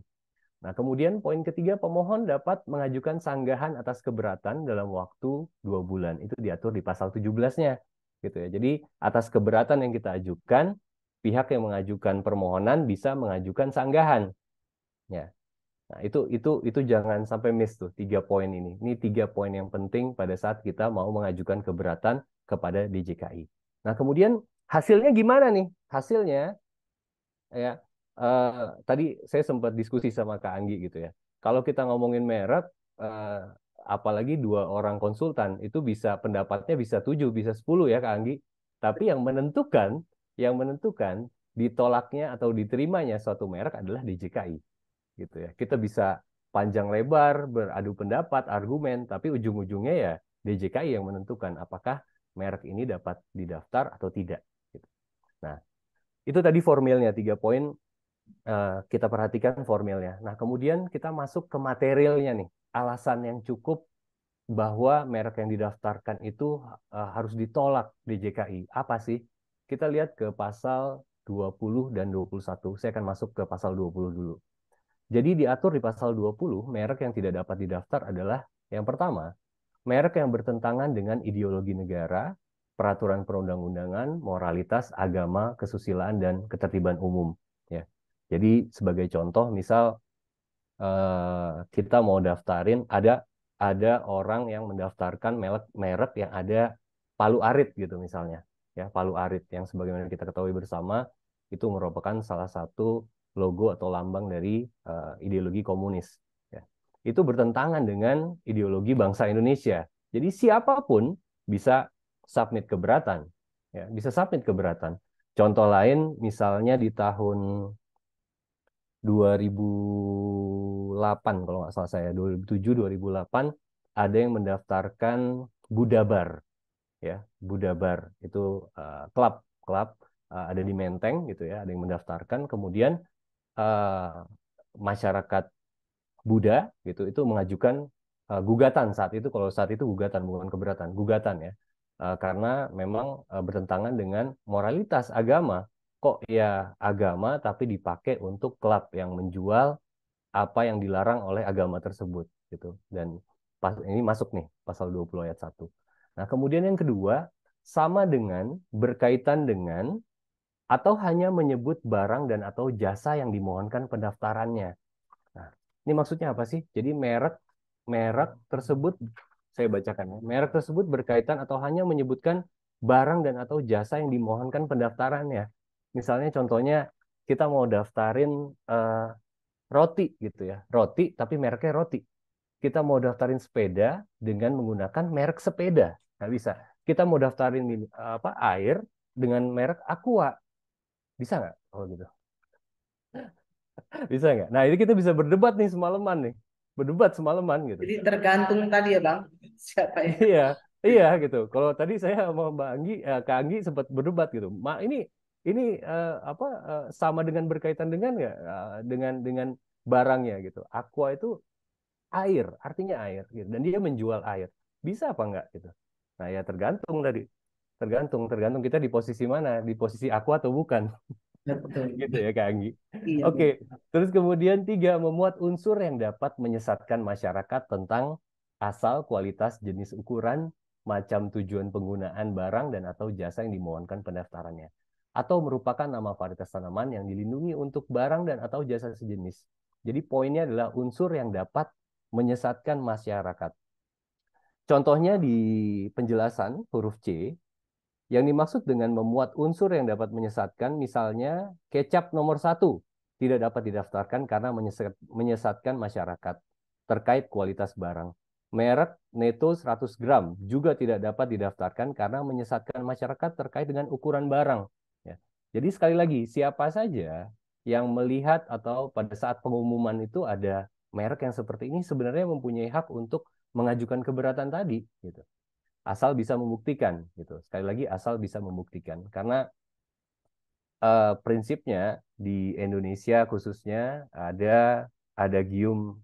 Nah, kemudian poin ketiga, pemohon dapat mengajukan sanggahan atas keberatan dalam waktu 2 bulan. Itu diatur di pasal 17-nya gitu ya. Jadi atas keberatan yang kita ajukan, pihak yang mengajukan permohonan bisa mengajukan sanggahan. Ya. Nah, itu jangan sampai miss tuh 3 poin ini. Ini 3 poin yang penting pada saat kita mau mengajukan keberatan kepada DJKI. Nah, kemudian hasilnya gimana nih? Hasilnya ya tadi saya sempat diskusi sama Kak Anggi gitu ya. Kalau kita ngomongin merek, apalagi 2 orang konsultan itu bisa pendapatnya bisa 7, bisa 10 ya Kak Anggi. Tapi yang menentukan ditolaknya atau diterimanya suatu merek adalah DJKI. Gitu ya. Kita bisa panjang lebar beradu pendapat, argumen, tapi ujung-ujungnya ya DJKI yang menentukan apakah merek ini dapat didaftar atau tidak. Gitu. Nah, itu tadi formilnya 3 poin. Kita perhatikan formilnya. Nah, kemudian kita masuk ke materialnya nih. Alasan yang cukup bahwa merek yang didaftarkan itu harus ditolak DJKI. Apa sih? Kita lihat ke pasal 20 dan 21. Saya akan masuk ke pasal 20 dulu. Jadi diatur di pasal 20, merek yang tidak dapat didaftar adalah yang pertama, merek yang bertentangan dengan ideologi negara, peraturan perundang-undangan, moralitas, agama, kesusilaan, dan ketertiban umum. Ya. Jadi sebagai contoh, misal kita mau daftarin, ada orang yang mendaftarkan merek yang ada palu arit gitu misalnya. Ya, palu arit yang sebagaimana kita ketahui bersama, itu merupakan salah satu logo atau lambang dari ideologi komunis. Ya. Itu bertentangan dengan ideologi bangsa Indonesia. Jadi siapapun bisa submit keberatan. Ya, bisa submit keberatan. Contoh lain, misalnya di tahun 2008, kalau nggak salah saya, 2007-2008, ada yang mendaftarkan Budabar. Ya, Budabar. Itu klub ada di Menteng gitu ya, ada yang mendaftarkan, kemudian masyarakat Buddha gitu itu mengajukan gugatan saat itu, kalau saat itu gugatan bukan keberatan, gugatan ya. Karena memang bertentangan dengan moralitas agama. Kok ya agama tapi dipakai untuk klub yang menjual apa yang dilarang oleh agama tersebut gitu. Dan ini masuk nih pasal 20 ayat 1. Nah, kemudian yang kedua, sama dengan berkaitan dengan atau hanya menyebut barang dan atau jasa yang dimohonkan pendaftarannya. Nah, ini maksudnya apa sih? Jadi merek tersebut, saya bacakan ya. Merek tersebut berkaitan atau hanya menyebutkan barang dan atau jasa yang dimohonkan pendaftarannya. Misalnya contohnya kita mau daftarin roti gitu ya. Roti tapi mereknya roti. Kita mau daftarin sepeda dengan menggunakan merek sepeda. Nggak bisa. Kita mau daftarin air dengan merek Aqua. Bisa nggak kalau gitu? Bisa nggak? Nah, ini kita bisa berdebat nih semalaman nih. Berdebat semalaman gitu. Jadi tergantung tadi ya Bang, siapa ya? Iya, iya gitu. Kalau tadi saya sama Mbak Anggi, Kak Anggi sempat berdebat gitu. Ini sama dengan berkaitan dengan nggak dengan barangnya gitu. Aqua itu air, artinya air gitu. Dan dia menjual air. Bisa apa enggak gitu. Nah, ya tergantung tadi. Tergantung kita di posisi mana, di posisi aqua atau bukan. Betul. Gitu ya Kak Anggi. Iya, Oke, betul. terus kemudian 3, memuat unsur yang dapat menyesatkan masyarakat tentang asal, kualitas, jenis ukuran, macam tujuan penggunaan barang dan atau jasa yang dimohonkan pendaftarannya. Atau merupakan nama varietas tanaman yang dilindungi untuk barang dan atau jasa sejenis. Jadi poinnya adalah unsur yang dapat menyesatkan masyarakat. Contohnya di penjelasan huruf C, yang dimaksud dengan memuat unsur yang dapat menyesatkan, misalnya kecap nomor 1 tidak dapat didaftarkan karena menyesatkan masyarakat terkait kualitas barang. Merek Neto 100 gram juga tidak dapat didaftarkan karena menyesatkan masyarakat terkait dengan ukuran barang. Ya. Jadi sekali lagi, siapa saja yang melihat atau pada saat pengumuman itu ada merek yang seperti ini sebenarnya mempunyai hak untuk mengajukan keberatan tadi. Gitu. Asal bisa membuktikan gitu. Sekali lagi asal bisa membuktikan karena prinsipnya di Indonesia khususnya ada gium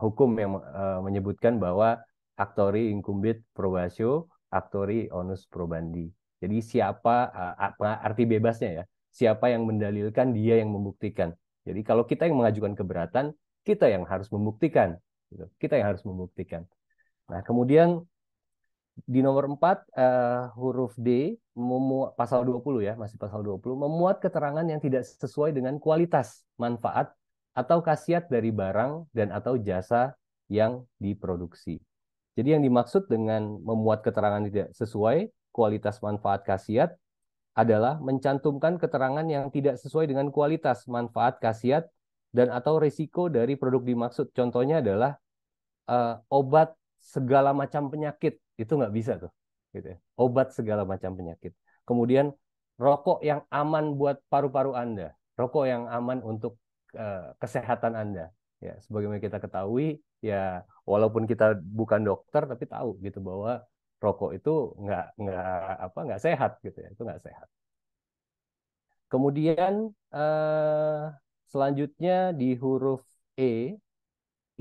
hukum yang menyebutkan bahwa actori incumbit probatio, actori onus probandi. Jadi siapa arti bebasnya ya, siapa yang mendalilkan dia yang membuktikan. Jadi kalau kita yang mengajukan keberatan, kita yang harus membuktikan gitu. Kita yang harus membuktikan. Nah, kemudian di nomor 4 huruf D pasal 20 ya, masih pasal 20 memuat keterangan yang tidak sesuai dengan kualitas, manfaat atau khasiat dari barang dan atau jasa yang diproduksi. Jadi yang dimaksud dengan memuat keterangan tidak sesuai kualitas, manfaat, khasiat adalah mencantumkan keterangan yang tidak sesuai dengan kualitas, manfaat, khasiat dan atau risiko dari produk dimaksud. Contohnya adalah obat segala macam penyakit itu nggak bisa tuh, gitu ya. Obat segala macam penyakit. Kemudian rokok yang aman buat paru-paru Anda, rokok yang aman untuk kesehatan Anda. Ya, sebagaimana kita ketahui, ya walaupun kita bukan dokter tapi tahu gitu bahwa rokok itu nggak sehat gitu ya, itu nggak sehat. Kemudian selanjutnya di huruf E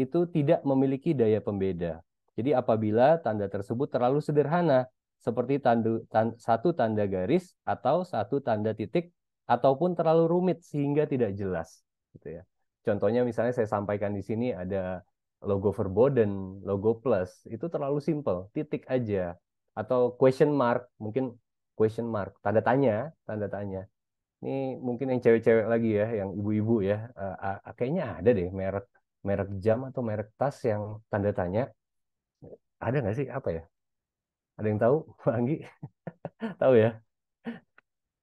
itu tidak memiliki daya pembeda. Jadi apabila tanda tersebut terlalu sederhana, seperti satu tanda garis atau satu tanda titik, ataupun terlalu rumit sehingga tidak jelas. Gitu ya. Contohnya misalnya saya sampaikan di sini ada logo verboden, logo plus, itu terlalu simple, titik aja. Atau question mark, mungkin question mark, tanda tanya, tanda tanya. Ini mungkin yang cewek-cewek lagi ya, yang ibu-ibu ya, kayaknya ada deh merek jam atau merek tas yang tanda tanya. Ada nggak sih? Apa ya? Ada yang tahu, Pak Anggi? Tahu ya?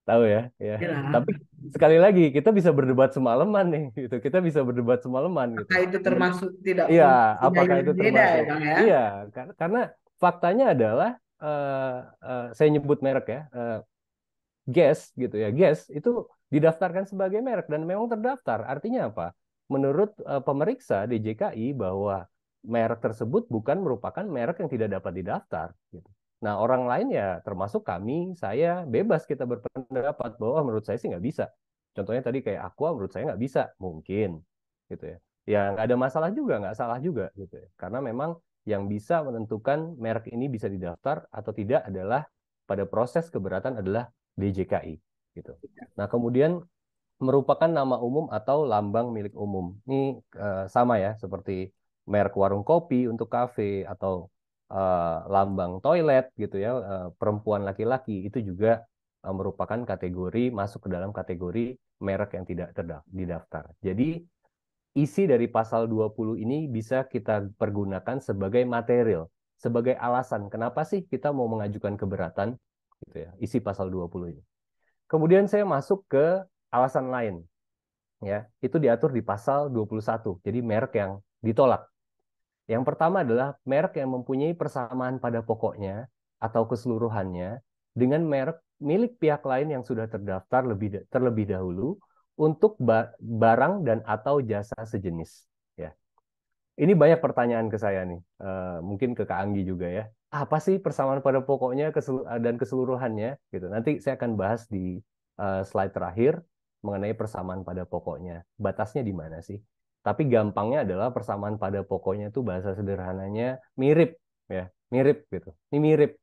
Tahu ya? Ya. Ya. Tapi sekali lagi kita bisa berdebat semalaman nih, gitu. Kita bisa berdebat semalaman gitu. Apakah itu termasuk tidak Iya, punya apakah yang itu berbeda ya termasuk? Bang ya? Iya, karena faktanya adalah saya nyebut merek ya, Guess gitu ya, Guess itu didaftarkan sebagai merek dan memang terdaftar. Artinya apa? Menurut pemeriksa DJKI bahwa merek tersebut bukan merupakan merek yang tidak dapat didaftar. Gitu. Nah, orang lain ya termasuk kami, saya bebas kita berpendapat bahwa menurut saya sih nggak bisa. Contohnya tadi kayak Aqua menurut saya nggak bisa, mungkin. gitu ya. Ya nggak ada masalah juga, nggak salah juga gitu ya. Karena memang yang bisa menentukan merek ini bisa didaftar atau tidak adalah pada proses keberatan adalah DJKI gitu. Nah, kemudian merupakan nama umum atau lambang milik umum. Ini sama ya seperti merek warung kopi untuk kafe atau lambang toilet gitu ya, perempuan laki-laki itu juga merupakan kategori masuk ke dalam kategori merek yang tidak didaftar. Jadi isi dari pasal 20 ini bisa kita pergunakan sebagai material, sebagai alasan kenapa sih kita mau mengajukan keberatan gitu ya, isi pasal 20 ini. Kemudian saya masuk ke alasan lain ya, itu diatur di pasal 21. Jadi merek yang ditolak. Yang pertama adalah merek yang mempunyai persamaan pada pokoknya atau keseluruhannya dengan merek milik pihak lain yang sudah terdaftar terlebih dahulu untuk barang dan atau jasa sejenis. Ya, ini banyak pertanyaan ke saya nih, mungkin ke Kak Anggi juga ya. Apa sih persamaan pada pokoknya dan keseluruhannya? Gitu. Nanti saya akan bahas di slide terakhir mengenai persamaan pada pokoknya. Batasnya di mana sih? Tapi gampangnya adalah persamaan pada pokoknya itu bahasa sederhananya mirip, ya, mirip gitu. Ini mirip.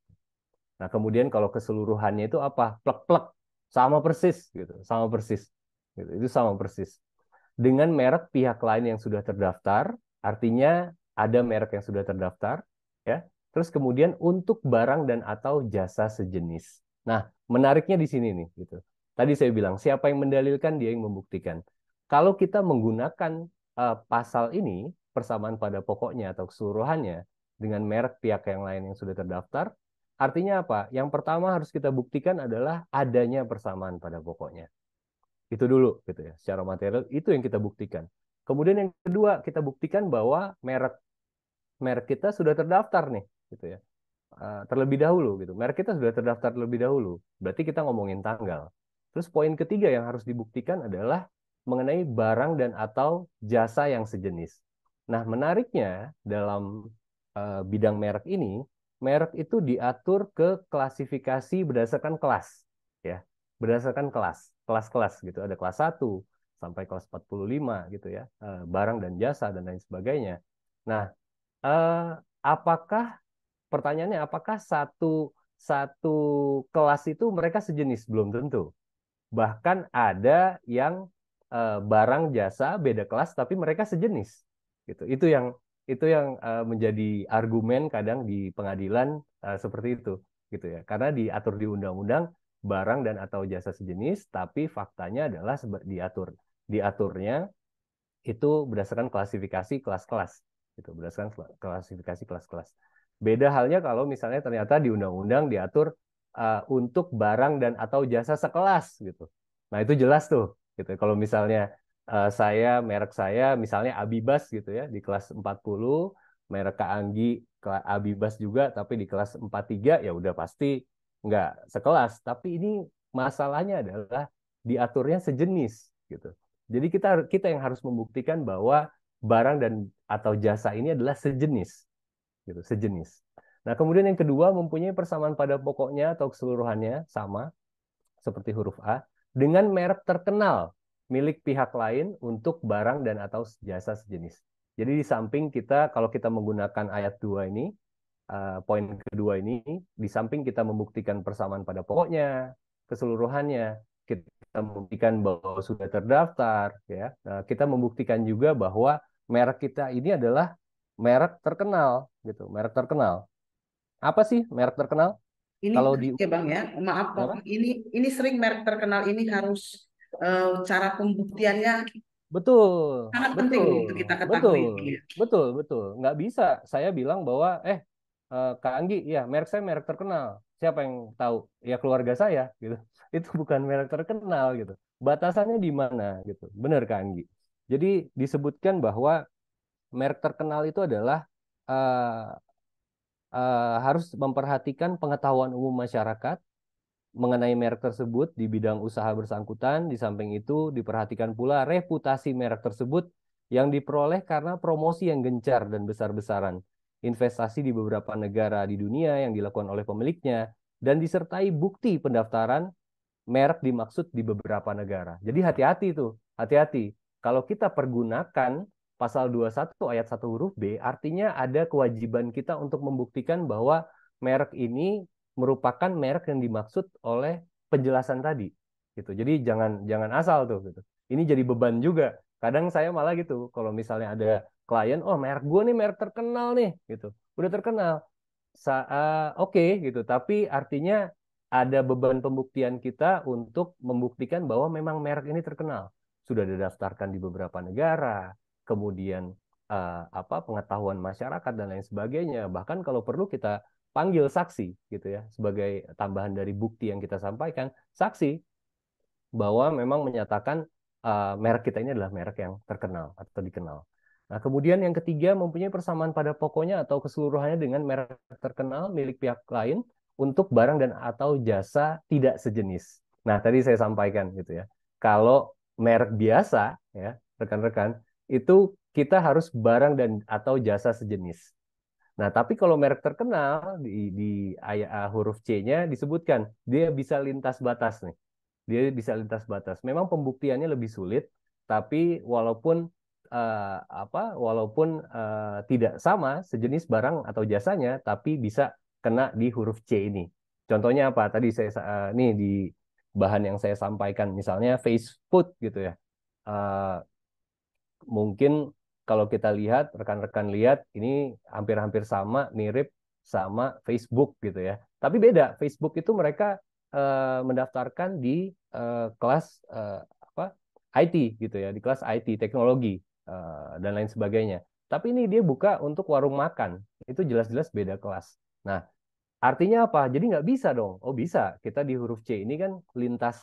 Nah, kemudian kalau keseluruhannya itu apa? Plek-plek, sama persis gitu, sama persis. Gitu. Itu sama persis. Dengan merek pihak lain yang sudah terdaftar, artinya ada merek yang sudah terdaftar, ya. Terus kemudian untuk barang dan atau jasa sejenis. Nah, menariknya di sini nih, gitu. Tadi saya bilang siapa yang mendalilkan dia yang membuktikan. Kalau kita menggunakan pasal ini persamaan pada pokoknya atau keseluruhannya dengan merek pihak yang lain yang sudah terdaftar, artinya apa? Yang pertama harus kita buktikan adalah adanya persamaan pada pokoknya. Itu dulu gitu ya. Secara material itu yang kita buktikan. Kemudian yang kedua, kita buktikan bahwa merek kita sudah terdaftar nih gitu ya. Terlebih dahulu gitu. Merek kita sudah terdaftar terlebih dahulu. Berarti kita ngomongin tanggal. Terus poin ketiga yang harus dibuktikan adalah mengenai barang dan atau jasa yang sejenis. Nah, menariknya dalam bidang merek ini, merek itu diatur ke klasifikasi berdasarkan kelas ya. Berdasarkan kelas-kelas gitu. Ada kelas 1 sampai kelas 45 gitu ya. Barang dan jasa dan lain sebagainya. Nah, apakah pertanyaannya apakah satu kelas itu mereka sejenis? Belum tentu. Bahkan ada yang barang jasa beda kelas tapi mereka sejenis. Gitu. Itu yang menjadi argumen kadang di pengadilan seperti itu gitu ya. Karena diatur di undang-undang barang dan atau jasa sejenis, tapi faktanya adalah diaturnya itu berdasarkan klasifikasi kelas-kelas, gitu, berdasarkan klasifikasi kelas-kelas. Beda halnya kalau misalnya ternyata di undang-undang diatur untuk barang dan atau jasa sekelas, gitu. Nah itu jelas tuh, gitu. Kalau misalnya merek saya misalnya Abibas gitu ya di kelas 40, merek Kak Anggi Abibas juga tapi di kelas 43 ya udah pasti nggak sekelas. Tapi ini masalahnya adalah diaturnya sejenis gitu. Jadi kita yang harus membuktikan bahwa barang dan atau jasa ini adalah sejenis gitu, sejenis. Nah, kemudian yang kedua mempunyai persamaan pada pokoknya atau keseluruhannya sama seperti huruf A dengan merek terkenal milik pihak lain untuk barang dan atau jasa sejenis. Jadi di samping kalau kita menggunakan ayat 2 ini, poin kedua ini, di samping kita membuktikan persamaan pada pokoknya, keseluruhannya, kita membuktikan bahwa sudah terdaftar, ya, kita membuktikan juga bahwa merek kita ini adalah merek terkenal, gitu, merek terkenal. Apa sih merek terkenal? Ini Kalau ya Bang ya, maaf Apa? Bang, ini sering merek terkenal ini harus cara pembuktiannya Betul, sangat penting betul, untuk kita betul, ketahui. Ya. betul. Nggak bisa saya bilang bahwa, Kak Anggi, ya merek saya merek terkenal. Siapa yang tahu? Ya keluarga saya, gitu. Itu bukan merek terkenal, gitu. Batasannya di mana, gitu. Benar, Kak Anggi. Jadi disebutkan bahwa merek terkenal itu adalah uh, harus memperhatikan pengetahuan umum masyarakat mengenai merek tersebut di bidang usaha bersangkutan. Di samping itu diperhatikan pula reputasi merek tersebut yang diperoleh karena promosi yang gencar dan besar-besaran, investasi di beberapa negara di dunia yang dilakukan oleh pemiliknya, dan disertai bukti pendaftaran merek dimaksud di beberapa negara. Jadi hati-hati tuh, hati-hati. kalau kita pergunakan pasal 21 ayat 1 huruf B, artinya ada kewajiban kita untuk membuktikan bahwa merek ini merupakan merek yang dimaksud oleh penjelasan tadi. Gitu. Jadi jangan asal tuh. Gitu. Ini jadi beban juga. Kadang saya malah gitu, kalau misalnya ada klien, oh merek gue nih merek terkenal nih, gitu. Udah terkenal. Oke, gitu. Tapi artinya ada beban pembuktian kita untuk membuktikan bahwa memang merek ini terkenal. Sudah didaftarkan di beberapa negara, kemudian pengetahuan masyarakat dan lain sebagainya. Bahkan kalau perlu kita panggil saksi, gitu ya, sebagai tambahan dari bukti yang kita sampaikan, saksi bahwa memang menyatakan merek kita ini adalah merek yang terkenal atau dikenal. Nah, kemudian yang ketiga, mempunyai persamaan pada pokoknya atau keseluruhannya dengan merek terkenal milik pihak lain untuk barang dan atau jasa tidak sejenis. Nah, tadi saya sampaikan gitu ya. Kalau merek biasa ya, rekan-rekan, itu kita harus barang dan atau jasa sejenis. Nah, tapi kalau merek terkenal di huruf C-nya disebutkan dia bisa lintas batas nih. Dia bisa lintas batas. Memang pembuktiannya lebih sulit, tapi walaupun tidak sama sejenis barang atau jasanya, tapi bisa kena di huruf C ini. Contohnya apa? Tadi nih di bahan yang saya sampaikan, misalnya fast food gitu ya. Mungkin kalau kita lihat, rekan-rekan lihat, ini hampir-hampir sama, mirip sama Facebook gitu ya. Tapi beda, Facebook itu mereka mendaftarkan di kelas IT gitu ya, di kelas IT, teknologi, dan lain sebagainya. Tapi ini dia buka untuk warung makan, itu jelas-jelas beda kelas. Nah, artinya apa? Jadi nggak bisa dong. Oh bisa, kita di huruf C ini kan lintas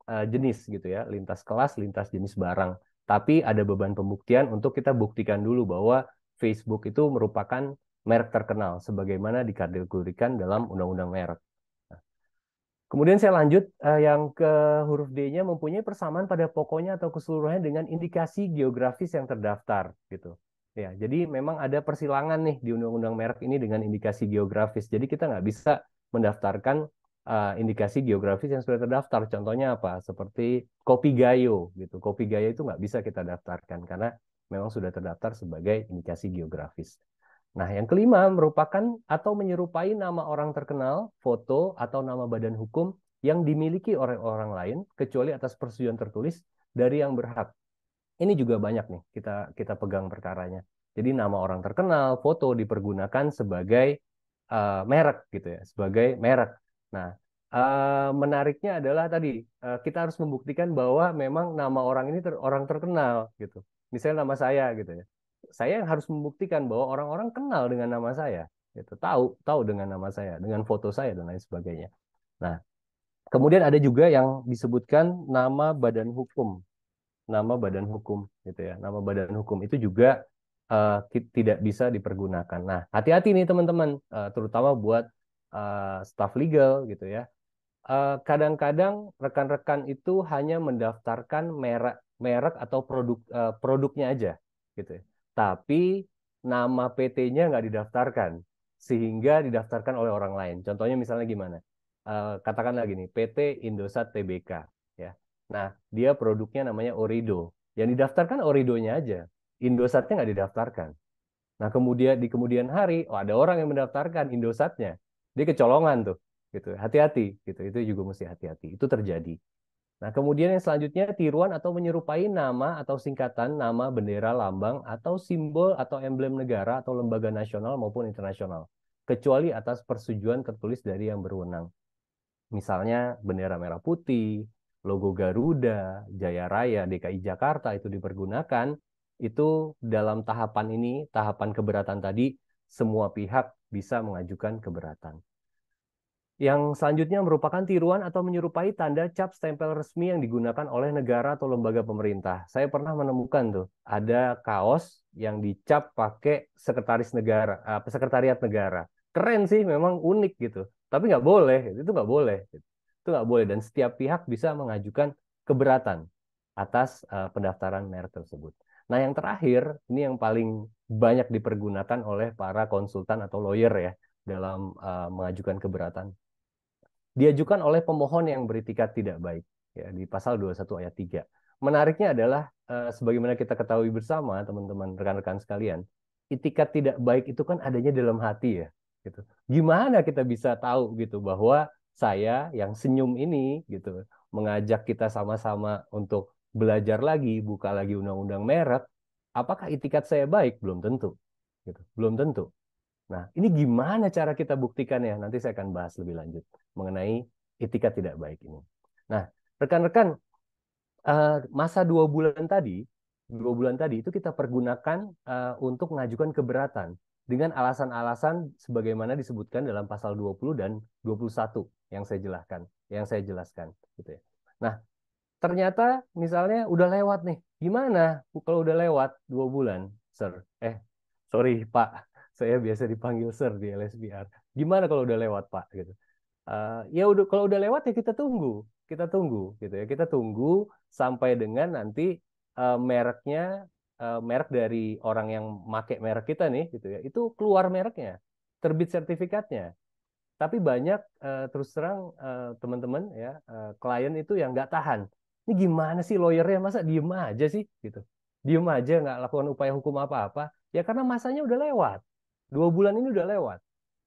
jenis gitu ya, lintas kelas, lintas jenis barang. Tapi ada beban pembuktian untuk kita buktikan dulu bahwa Facebook itu merupakan merek terkenal, sebagaimana dikategorikan dalam Undang-Undang Merek. Kemudian saya lanjut, yang ke huruf D-nya mempunyai persamaan pada pokoknya atau keseluruhannya dengan indikasi geografis yang terdaftar gitu. Ya, jadi memang ada persilangan nih di Undang-Undang Merek ini dengan indikasi geografis. Jadi kita nggak bisa mendaftarkan indikasi geografis yang sudah terdaftar. Contohnya apa? Seperti kopi gayo gitu. Kopi gayo itu nggak bisa kita daftarkan karena memang sudah terdaftar sebagai indikasi geografis. Nah, yang kelima merupakan atau menyerupai nama orang terkenal, foto, atau nama badan hukum yang dimiliki oleh orang lain, kecuali atas persetujuan tertulis dari yang berhak. Ini juga banyak nih kita pegang perkaranya. Jadi nama orang terkenal, foto dipergunakan sebagai merek gitu ya, sebagai merek. Nah, menariknya adalah tadi kita harus membuktikan bahwa memang nama orang ini orang terkenal gitu. Misalnya nama saya gitu ya. Saya harus membuktikan bahwa orang-orang kenal dengan nama saya, gitu. Tahu dengan nama saya, dengan foto saya dan lain sebagainya. Nah, kemudian ada juga yang disebutkan nama badan hukum, gitu ya. Nama badan hukum itu juga tidak bisa dipergunakan. Nah, hati-hati nih teman-teman, terutama buat staf legal gitu ya. Kadang-kadang rekan-rekan itu hanya mendaftarkan merek atau produknya aja, gitu ya. Tapi nama PT-nya nggak didaftarkan, sehingga didaftarkan oleh orang lain. Contohnya misalnya gimana? Katakan lagi nih, PT Indosat Tbk, ya. Nah, dia produknya namanya Orido. Yang didaftarkan Oridonya aja, Indosatnya nggak didaftarkan. Nah, kemudian di kemudian hari, ada orang yang mendaftarkan Indosatnya, dia kecolongan tuh, gitu. Hati-hati, gitu. Itu juga mesti hati-hati. Itu terjadi. Nah, kemudian yang selanjutnya tiruan atau menyerupai nama atau singkatan nama, bendera, lambang, atau simbol atau emblem negara atau lembaga nasional maupun internasional, kecuali atas persetujuan tertulis dari yang berwenang. Misalnya bendera merah putih, logo Garuda, Jaya Raya, DKI Jakarta itu dipergunakan, itu dalam tahapan ini, tahapan keberatan tadi, semua pihak bisa mengajukan keberatan. Yang selanjutnya merupakan tiruan atau menyerupai tanda cap stempel resmi yang digunakan oleh negara atau lembaga pemerintah. Saya pernah menemukan tuh, ada kaos yang dicap pakai sekretaris negara, sekretariat negara. Keren sih, memang unik gitu. Tapi nggak boleh, itu nggak boleh. Itu nggak boleh, dan setiap pihak bisa mengajukan keberatan atas pendaftaran merek tersebut. Nah, yang terakhir, ini yang paling banyak dipergunakan oleh para konsultan atau lawyer ya, dalam mengajukan keberatan. Diajukan oleh pemohon yang beretikat tidak baik, ya, di pasal 21 ayat 3. Menariknya adalah sebagaimana kita ketahui bersama teman-teman rekan-rekan sekalian, itikat tidak baik itu kan adanya dalam hati ya, gitu. Gimana kita bisa tahu gitu bahwa saya yang senyum ini gitu mengajak kita sama-sama untuk belajar lagi, buka lagi undang-undang merek, apakah itikat saya baik? Belum tentu, gitu. Belum tentu. Nah, ini gimana cara kita buktikannya? Nanti saya akan bahas lebih lanjut mengenai itikat tidak baik ini. Nah, rekan-rekan, masa 2 bulan tadi itu kita pergunakan untuk mengajukan keberatan dengan alasan-alasan sebagaimana disebutkan dalam pasal 20 dan 21 yang saya jelaskan gitu ya. Nah, ternyata misalnya udah lewat nih. Gimana kalau udah lewat 2 bulan, Sir? Sorry Pak, saya biasa dipanggil Sir di LSPR. Gimana kalau udah lewat Pak? Gitu. Ya udah, kalau udah lewat ya kita tunggu gitu ya, kita tunggu sampai dengan nanti merek dari orang yang make merek kita nih gitu ya, itu keluar mereknya, terbit sertifikatnya. Tapi banyak terus terang teman-teman ya, klien itu yang nggak tahan. Ini gimana sih lawyernya, masa diem aja sih gitu, diem aja nggak lakukan upaya hukum apa-apa ya, karena masanya udah lewat, 2 bulan ini udah lewat.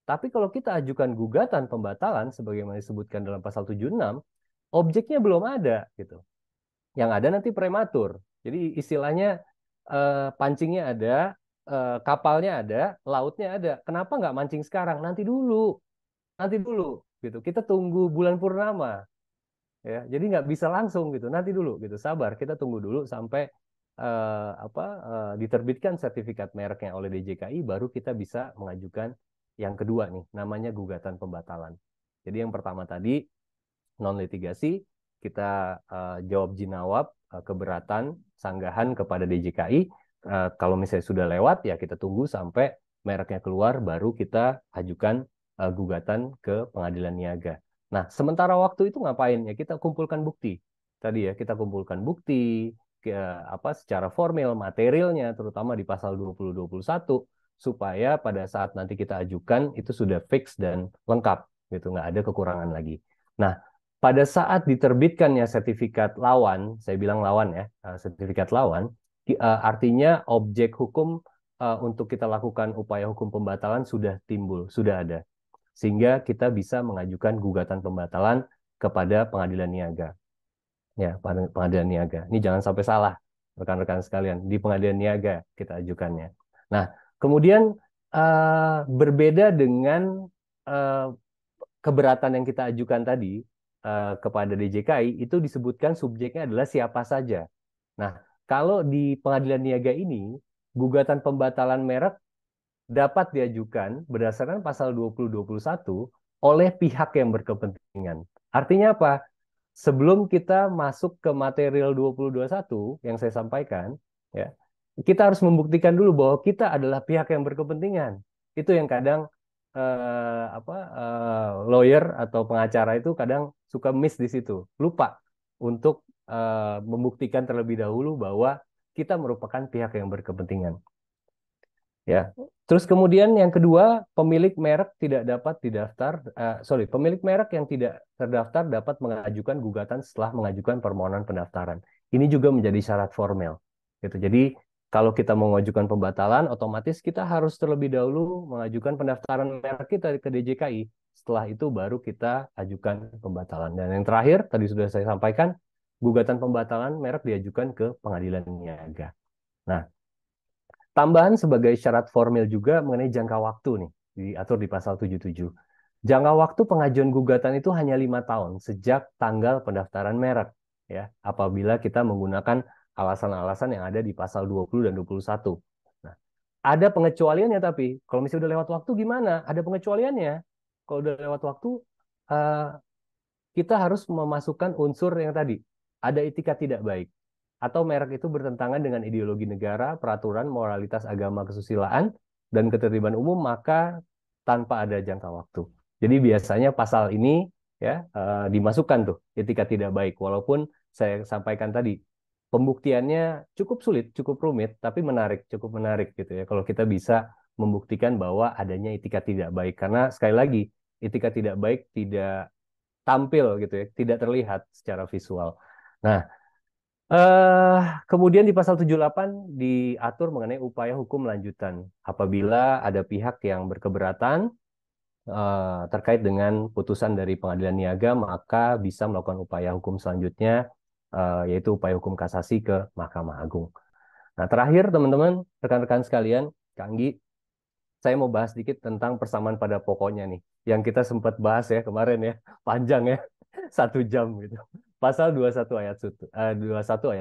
Tapi kalau kita ajukan gugatan pembatalan sebagaimana disebutkan dalam pasal 76, objeknya belum ada gitu. Yang ada nanti prematur. Jadi istilahnya pancingnya ada, kapalnya ada, lautnya ada. Kenapa nggak mancing sekarang? Nanti dulu gitu. Kita tunggu bulan purnama. Ya, jadi nggak bisa langsung gitu. Nanti dulu gitu. Sabar, kita tunggu dulu sampai diterbitkan sertifikat mereknya oleh DJKI, baru kita bisa mengajukan yang kedua nih, namanya gugatan pembatalan. Jadi yang pertama tadi non litigasi, kita jawab jinawab keberatan sanggahan kepada DJKI. Kalau misalnya sudah lewat ya kita tunggu sampai mereknya keluar, baru kita ajukan gugatan ke pengadilan niaga. Nah, sementara waktu itu ngapain ya? Kita kumpulkan bukti. Tadi ya, kita kumpulkan bukti secara formal, materialnya terutama di pasal 20-21, supaya pada saat nanti kita ajukan itu sudah fix dan lengkap gitu, nggak ada kekurangan lagi. Nah, pada saat diterbitkannya sertifikat lawan, saya bilang lawan ya, sertifikat lawan, artinya objek hukum untuk kita lakukan upaya hukum pembatalan sudah timbul, sudah ada. Sehingga kita bisa mengajukan gugatan pembatalan kepada pengadilan niaga. Ya, pengadilan niaga. Ini jangan sampai salah, rekan-rekan sekalian. Di pengadilan niaga kita ajukannya. Nah, kemudian berbeda dengan keberatan yang kita ajukan tadi kepada DJKI, itu disebutkan subjeknya adalah siapa saja. Nah, kalau di pengadilan niaga ini, gugatan pembatalan merek dapat diajukan berdasarkan pasal 20-21 oleh pihak yang berkepentingan. Artinya apa? Sebelum kita masuk ke material 20-21 yang saya sampaikan, ya, kita harus membuktikan dulu bahwa kita adalah pihak yang berkepentingan. Itu yang kadang lawyer atau pengacara itu kadang suka miss di situ, lupa untuk membuktikan terlebih dahulu bahwa kita merupakan pihak yang berkepentingan. Ya, terus kemudian yang kedua, pemilik merek tidak dapat didaftar, pemilik merek yang tidak terdaftar dapat mengajukan gugatan setelah mengajukan permohonan pendaftaran. Ini juga menjadi syarat formal. Gitu. Jadi kalau kita mau mengajukan pembatalan, otomatis kita harus terlebih dahulu mengajukan pendaftaran merek kita ke DJKI. Setelah itu baru kita ajukan pembatalan. Dan yang terakhir, tadi sudah saya sampaikan, gugatan pembatalan merek diajukan ke pengadilan niaga. Nah, tambahan sebagai syarat formil juga mengenai jangka waktu nih, diatur di pasal 77. Jangka waktu pengajuan gugatan itu hanya 5 tahun sejak tanggal pendaftaran merek, ya, apabila kita menggunakan alasan-alasan yang ada di pasal 20 dan 21. Nah, ada pengecualiannya, tapi kalau misalnya udah lewat waktu gimana? Ada pengecualiannya. Kalau udah lewat waktu, kita harus memasukkan unsur yang tadi, ada itikat tidak baik, atau merek itu bertentangan dengan ideologi negara, peraturan, moralitas agama, kesusilaan, dan ketertiban umum, maka tanpa ada jangka waktu. Jadi biasanya pasal ini ya dimasukkan tuh etikat tidak baik, walaupun saya sampaikan tadi pembuktiannya cukup sulit, cukup rumit, tapi cukup menarik gitu ya kalau kita bisa membuktikan bahwa adanya etikat tidak baik, karena sekali lagi etikat tidak baik tidak tampil gitu ya, tidak terlihat secara visual. Nah, Kemudian di pasal 78 diatur mengenai upaya hukum lanjutan. Apabila ada pihak yang berkeberatan terkait dengan putusan dari pengadilan niaga, maka bisa melakukan upaya hukum selanjutnya, yaitu upaya hukum kasasi ke Mahkamah Agung. Nah, terakhir teman-teman, rekan-rekan sekalian, Kak Anggi, saya mau bahas sedikit tentang persamaan pada pokoknya nih, yang kita sempat bahas ya kemarin ya, panjang ya, 1 jam gitu. Pasal 21 ayat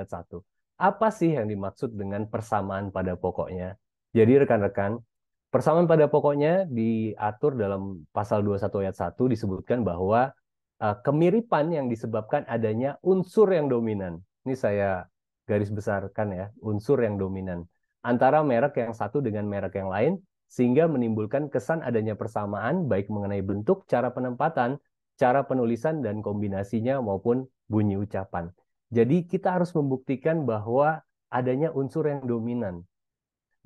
1. Apa sih yang dimaksud dengan persamaan pada pokoknya? Jadi rekan-rekan, persamaan pada pokoknya diatur dalam pasal 21 ayat 1 disebutkan bahwa kemiripan yang disebabkan adanya unsur yang dominan. Ini saya garis besarkan ya, unsur yang dominan antara merek yang satu dengan merek yang lain, sehingga menimbulkan kesan adanya persamaan baik mengenai bentuk, cara penempatan, cara penulisan, dan kombinasinya maupun bunyi ucapan. Jadi kita harus membuktikan bahwa adanya unsur yang dominan.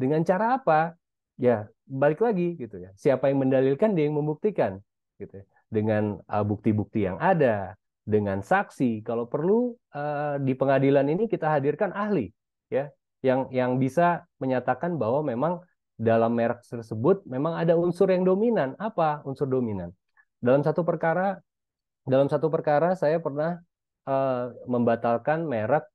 Dengan cara apa? Ya, balik lagi gitu ya. Siapa yang mendalilkan, dia yang membuktikan gitu ya. Dengan bukti-bukti yang ada, dengan saksi. Kalau perlu di pengadilan ini kita hadirkan ahli ya, yang bisa menyatakan bahwa memang dalam merek tersebut memang ada unsur yang dominan. Apa unsur dominan? Dalam satu perkara saya pernah membatalkan merek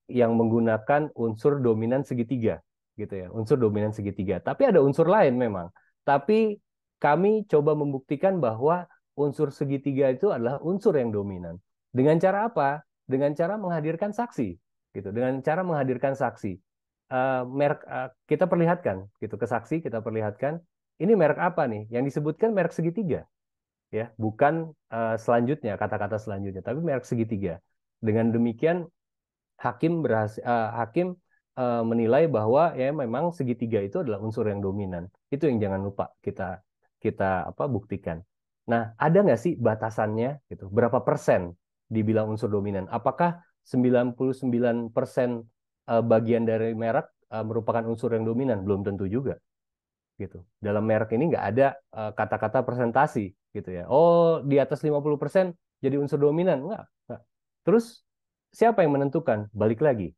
yang menggunakan unsur dominan segitiga, gitu ya, unsur dominan segitiga. Tapi ada unsur lain memang. Tapi kami coba membuktikan bahwa unsur segitiga itu adalah unsur yang dominan. Dengan cara apa? Dengan cara menghadirkan saksi, gitu. Dengan cara menghadirkan saksi. Merek kita perlihatkan, gitu, ke saksi kita perlihatkan. Ini merek apa nih? Yang disebutkan merek segitiga, ya, bukan selanjutnya kata-kata selanjutnya, tapi merek segitiga. Dengan demikian hakim menilai bahwa ya memang segitiga itu adalah unsur yang dominan. Itu yang jangan lupa kita kita buktikan. Nah, ada nggak sih batasannya gitu? Berapa persen dibilang unsur dominan? Apakah 99% bagian dari merek merupakan unsur yang dominan? Belum tentu juga gitu. Dalam merek ini nggak ada kata-kata presentasi gitu ya. Oh, di atas 50% jadi unsur dominan. Nggak. Terus siapa yang menentukan? Balik lagi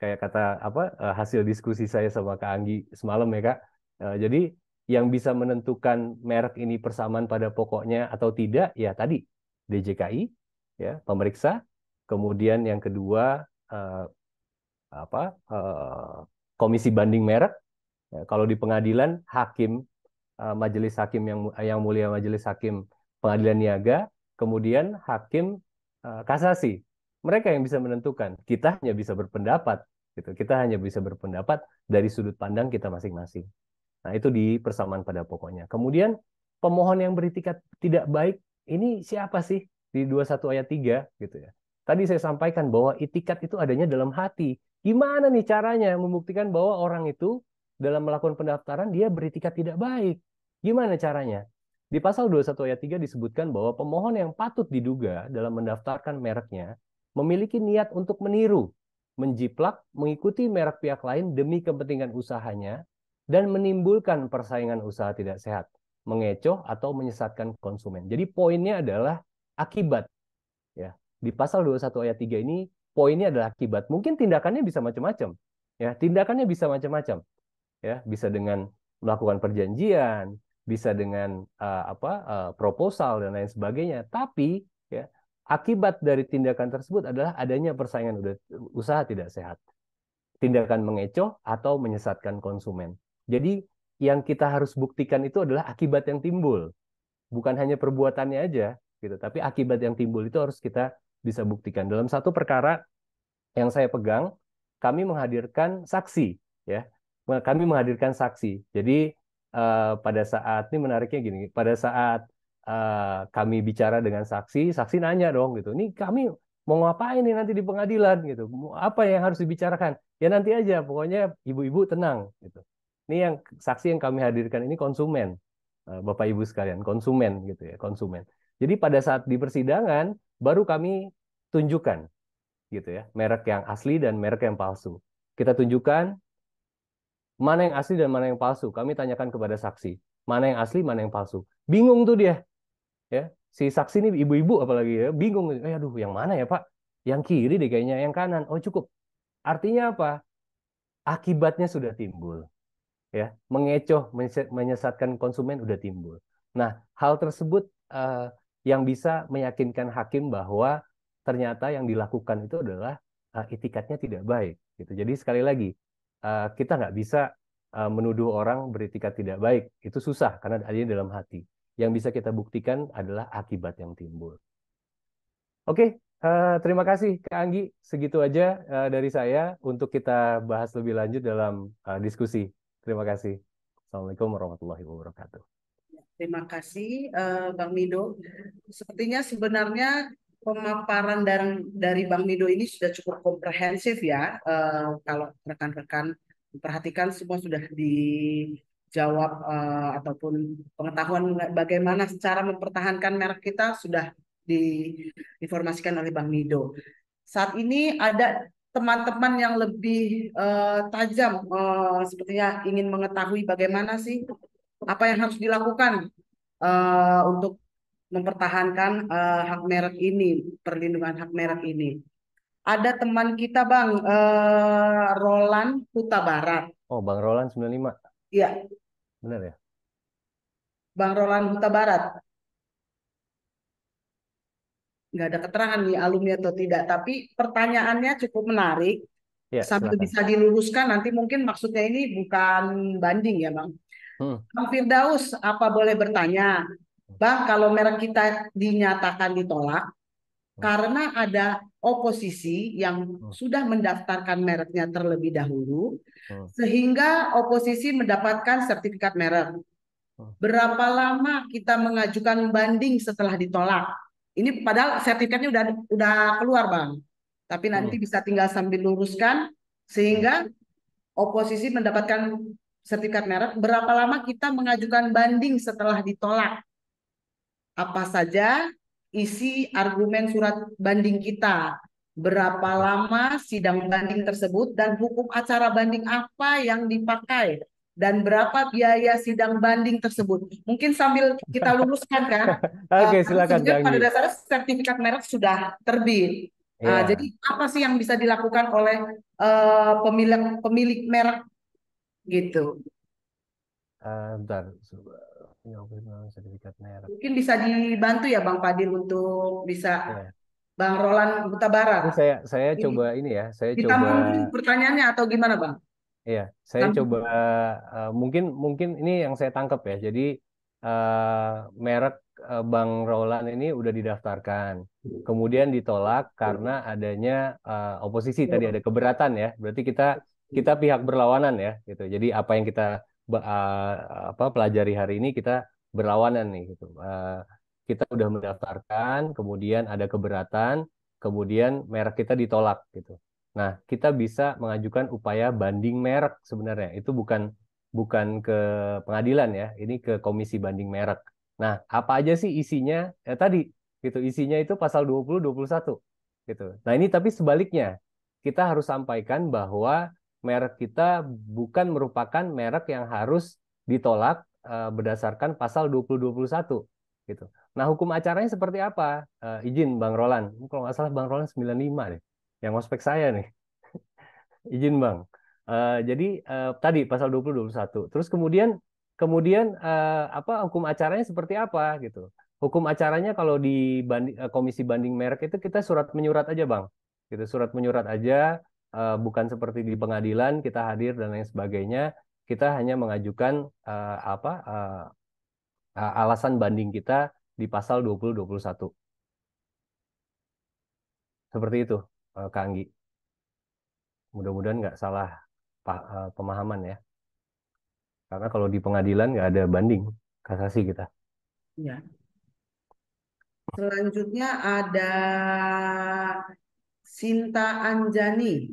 kayak kata hasil diskusi saya sama Kak Anggi semalam ya Kak. Jadi yang bisa menentukan merek ini persamaan pada pokoknya atau tidak ya tadi DJKI ya, pemeriksa. Kemudian yang kedua komisi banding merek. Ya, kalau di pengadilan hakim, majelis hakim yang mulia, majelis hakim pengadilan niaga, kemudian hakim kasasi. Mereka yang bisa menentukan. Kita hanya bisa berpendapat, gitu. Kita hanya bisa berpendapat dari sudut pandang kita masing-masing. Nah, itu di persamaan pada pokoknya. Kemudian pemohon yang beritikat tidak baik, ini siapa sih di 21 ayat 3 gitu ya. Tadi saya sampaikan bahwa itikat itu adanya dalam hati. Gimana nih caranya membuktikan bahwa orang itu dalam melakukan pendaftaran dia beritikat tidak baik? Gimana caranya? Di pasal 21 ayat 3 disebutkan bahwa pemohon yang patut diduga dalam mendaftarkan mereknya memiliki niat untuk meniru, menjiplak, mengikuti merek pihak lain demi kepentingan usahanya, dan menimbulkan persaingan usaha tidak sehat, mengecoh atau menyesatkan konsumen. Jadi poinnya adalah akibat. Ya. Di pasal 21 ayat 3 ini poinnya adalah akibat. Mungkin tindakannya bisa macam-macam. Ya, tindakannya bisa macam-macam. Ya, bisa dengan melakukan perjanjian, bisa dengan proposal dan lain sebagainya. Tapi ya, akibat dari tindakan tersebut adalah adanya persaingan usaha tidak sehat, tindakan mengecoh atau menyesatkan konsumen. Jadi yang kita harus buktikan itu adalah akibat yang timbul, bukan hanya perbuatannya aja, gitu. Tapi akibat yang timbul itu harus kita bisa buktikan. Dalam satu perkara yang saya pegang, kami menghadirkan saksi, ya. Kami menghadirkan saksi. Jadi pada saat ini menariknya gini, pada saat kami bicara dengan saksi, saksi nanya dong gitu. Ini kami mau ngapain nih nanti di pengadilan gitu? Apa yang harus dibicarakan? Ya nanti aja, pokoknya ibu-ibu tenang gitu. Ini yang saksi yang kami hadirkan ini konsumen, Bapak Ibu sekalian, konsumen gitu ya, konsumen. Jadi pada saat di persidangan baru kami tunjukkan gitu ya, merek yang asli dan merek yang palsu. Kita tunjukkan mana yang asli dan mana yang palsu. Kami tanyakan kepada saksi, mana yang asli, mana yang palsu. Bingung tuh dia, ya. si saksi ini ibu-ibu apalagi ya bingung, aduh yang mana ya Pak? Yang kiri deh kayaknya, yang kanan. Oh cukup. Artinya apa? Akibatnya sudah timbul, ya, mengecoh, menyesatkan konsumen udah timbul. Nah, hal tersebut yang bisa meyakinkan hakim bahwa ternyata yang dilakukan itu adalah itikadnya tidak baik, gitu. Jadi sekali lagi kita nggak bisa menuduh orang beritikat tidak baik, itu susah karena adanya dalam hati. Yang bisa kita buktikan adalah akibat yang timbul. Oke, terima kasih Kak Anggi. Segitu aja dari saya untuk kita bahas lebih lanjut dalam diskusi. Terima kasih. Assalamualaikum warahmatullahi wabarakatuh. Terima kasih Bang Mido. Sepertinya sebenarnya pemaparan dari Bang Mido ini sudah cukup komprehensif ya. Kalau rekan-rekan perhatikan semua sudah dijawab ataupun pengetahuan bagaimana cara mempertahankan merek kita sudah diinformasikan oleh Bang Mido. Saat ini ada teman-teman yang lebih tajam sepertinya ingin mengetahui bagaimana sih apa yang harus dilakukan untuk mempertahankan hak merek ini, perlindungan hak merek ini. Ada teman kita Bang Roland Huta Barat. Oh, Bang Roland 95. Iya, Benar ya? Bang Roland Huta Barat. Nggak ada keterangan nih alumni atau tidak, tapi pertanyaannya cukup menarik. Ya, Sambil silakan. bisa diluruskan, nanti mungkin maksudnya ini bukan banding ya Bang. Bang Firdaus, apa boleh bertanya? Bang, kalau merek kita dinyatakan ditolak, karena ada oposisi yang sudah mendaftarkan mereknya terlebih dahulu, sehingga oposisi mendapatkan sertifikat merek. Berapa lama kita mengajukan banding setelah ditolak? Ini padahal sertifikatnya udah keluar Bang. Tapi nanti bisa tinggal sambil luruskan sehingga oposisi mendapatkan sertifikat merek. Berapa lama kita mengajukan banding setelah ditolak? Apa saja isi argumen surat banding kita? Berapa lama sidang banding tersebut dan hukum acara banding apa yang dipakai? Dan berapa biaya sidang banding tersebut? Mungkin sambil kita luruskan kan. Oke, silakan Kak Pada Anggi. dasarnya sertifikat merek sudah terbit. Ya. Jadi apa sih yang bisa dilakukan oleh pemilik merek gitu? Bentar. Sertifikat merek. Mungkin bisa dibantu ya Bang Fadil untuk bisa Ya. Bang Roland Huta Barat. Ini saya coba ini ya, saya coba Ditambah pertanyaannya atau gimana Bang? Iya, saya Tambah. coba mungkin ini yang saya tangkap ya. Jadi merek Bang Roland ini udah didaftarkan, kemudian ditolak karena adanya oposisi tadi ada keberatan ya. Berarti kita pihak berlawanan ya, gitu. Jadi apa yang kita pelajari hari ini kita berlawanan nih, gitu. Kita udah mendaftarkan, kemudian ada keberatan, kemudian merek kita ditolak, gitu. Nah, kita bisa mengajukan upaya banding merek sebenarnya. Itu bukan ke pengadilan ya, ini ke Komisi Banding Merek. Nah, apa aja sih isinya? Tadi gitu, isinya itu pasal 20 21 gitu. Nah, ini tapi sebaliknya. Kita harus sampaikan bahwa merek kita bukan merupakan merek yang harus ditolak berdasarkan pasal 20 21 gitu. Nah, hukum acaranya seperti apa? Izin Bang Roland. Kalau nggak salah Bang Roland 95 deh. Yang ospek saya nih. Izin Bang. Jadi tadi pasal 20 21. Terus kemudian apa hukum acaranya seperti apa gitu. Hukum acaranya kalau di Komisi Banding Merek itu kita surat menyurat aja Bang. Gitu, surat menyurat aja bukan seperti di pengadilan kita hadir dan lain sebagainya. Kita hanya mengajukan alasan banding kita di pasal 20 21. Seperti itu Kak Anggi. Mudah-mudahan nggak salah pemahaman ya. Karena kalau di pengadilan nggak ada banding, kasasi kita. Ya. Selanjutnya ada Sinta Anjani.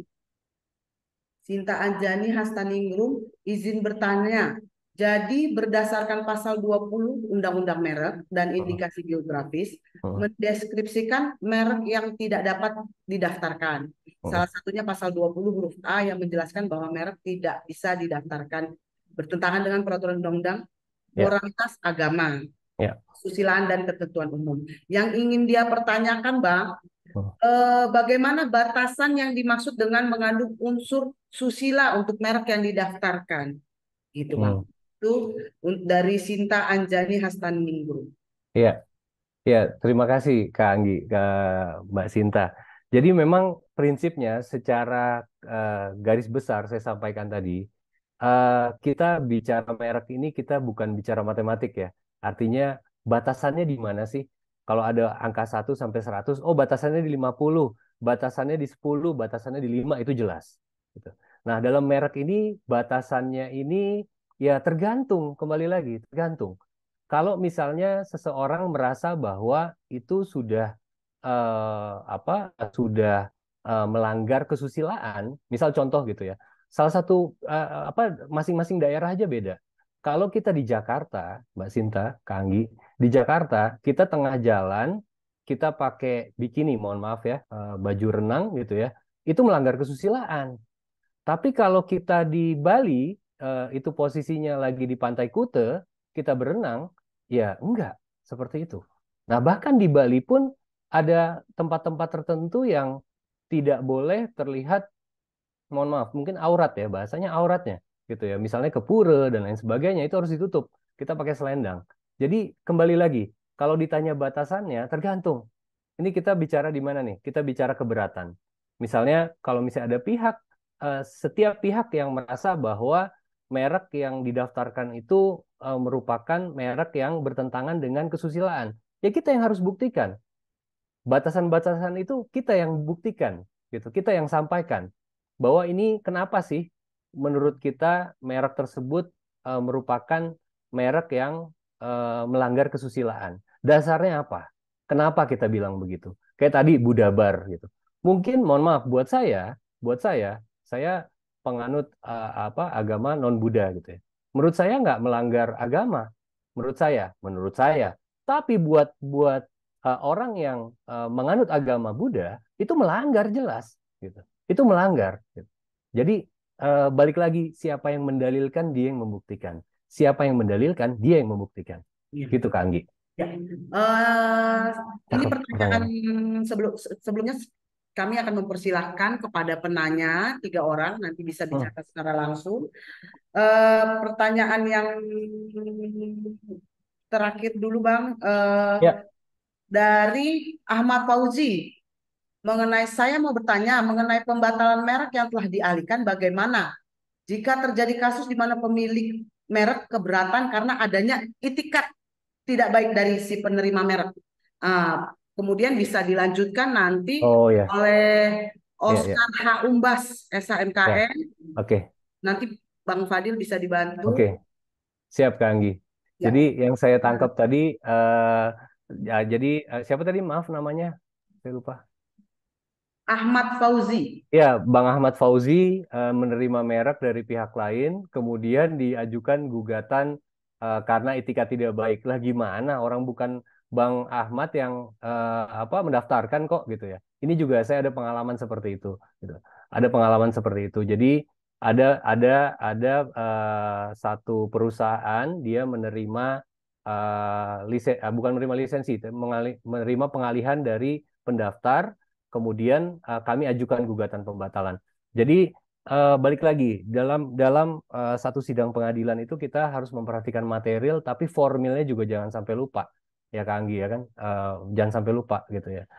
Sinta Anjani Hastaningrum izin bertanya. Jadi berdasarkan pasal 20 Undang-Undang Merek dan indikasi geografis mendeskripsikan merek yang tidak dapat didaftarkan. Salah satunya pasal 20 huruf A yang menjelaskan bahwa merek tidak bisa didaftarkan bertentangan dengan peraturan undang-undang moralitas agama. Ya. Kesusilaan dan ketentuan umum. Yang ingin dia pertanyakan, Bang, bagaimana batasan yang dimaksud dengan mengandung unsur susila untuk merek yang didaftarkan, gitu, Bang. Itu dari Sinta Anjani Hastaningrum. Iya, ya, terima kasih Kak Anggi, Mbak Sinta. Jadi memang prinsipnya secara garis besar saya sampaikan tadi, kita bicara merek ini kita bukan bicara matematik ya. Artinya batasannya di mana sih? Kalau ada angka 1 sampai 100, oh batasannya di 50, batasannya di 10, batasannya di 5, itu jelas. Gitu. Nah, dalam merek ini batasannya ini ya tergantung, kembali lagi, tergantung. Kalau misalnya seseorang merasa bahwa itu sudah sudah melanggar kesusilaan, misal contoh gitu ya. Salah satu masing-masing daerah aja beda. Kalau kita di Jakarta, Mbak Sinta, Kak Anggi, di Jakarta kita tengah jalan kita pakai bikini, mohon maaf ya, baju renang gitu ya, itu melanggar kesusilaan. Tapi kalau kita di Bali, itu posisinya lagi di Pantai Kute, kita berenang, ya enggak, seperti itu. Nah, bahkan di Bali pun ada tempat-tempat tertentu yang tidak boleh terlihat, mohon maaf, mungkin aurat ya, bahasanya auratnya, gitu ya. Misalnya ke pura dan lain sebagainya, itu harus ditutup. Kita pakai selendang. Jadi, kembali lagi, kalau ditanya batasannya, tergantung. Ini kita bicara di mana nih? Kita bicara keberatan. Misalnya, kalau misalnya ada setiap pihak yang merasa bahwa merek yang didaftarkan itu merupakan merek yang bertentangan dengan kesusilaan, ya kita yang harus buktikan. Batasan-batasan itu kita yang buktikan, gitu. Kita yang sampaikan bahwa ini kenapa sih menurut kita merek tersebut merupakan merek yang melanggar kesusilaan. Dasarnya apa? Kenapa kita bilang begitu? Kayak tadi Budabar gitu. Mungkin mohon maaf saya penganut agama non Buddha gitu ya. Menurut saya nggak melanggar agama. Menurut saya. Tapi buat buat orang yang menganut agama Buddha itu melanggar jelas gitu. Itu melanggar. Gitu. Jadi balik lagi, siapa yang mendalilkan dia yang membuktikan. Siapa yang mendalilkan dia yang membuktikan. Gitu Kak Anggi. Ya. Ini pertanyaan sebelumnya kami akan mempersilahkan kepada penanya 3 orang, nanti bisa dicatat secara langsung. Pertanyaan yang terakhir dulu, Bang, dari Ahmad Fauzi. Saya mau bertanya mengenai pembatalan merek yang telah dialihkan, bagaimana jika terjadi kasus di mana pemilik merek keberatan karena adanya itikat tidak baik dari si penerima merek. Kemudian bisa dilanjutkan nanti oleh Oscar H. Umbas, SHMKN. Oke. Nanti Bang Fadil bisa dibantu. Oke. Siap Kak Anggi. Ya. Jadi yang saya tangkap tadi, siapa tadi? Maaf namanya, saya lupa. Ahmad Fauzi. Ya, Bang Ahmad Fauzi menerima merek dari pihak lain, kemudian diajukan gugatan karena etikat tidak baik. Lah gimana? Orang bukan Bang Ahmad yang mendaftarkan kok gitu ya. Ini juga saya ada pengalaman seperti itu. Gitu. Ada pengalaman seperti itu. Jadi ada satu perusahaan dia menerima bukan menerima lisensi, menerima pengalihan dari pendaftar. Kemudian kami ajukan gugatan pembatalan. Jadi balik lagi dalam satu sidang pengadilan itu kita harus memperhatikan material, tapi formilnya juga jangan sampai lupa, ya Kak Anggi ya kan, jangan sampai lupa gitu ya.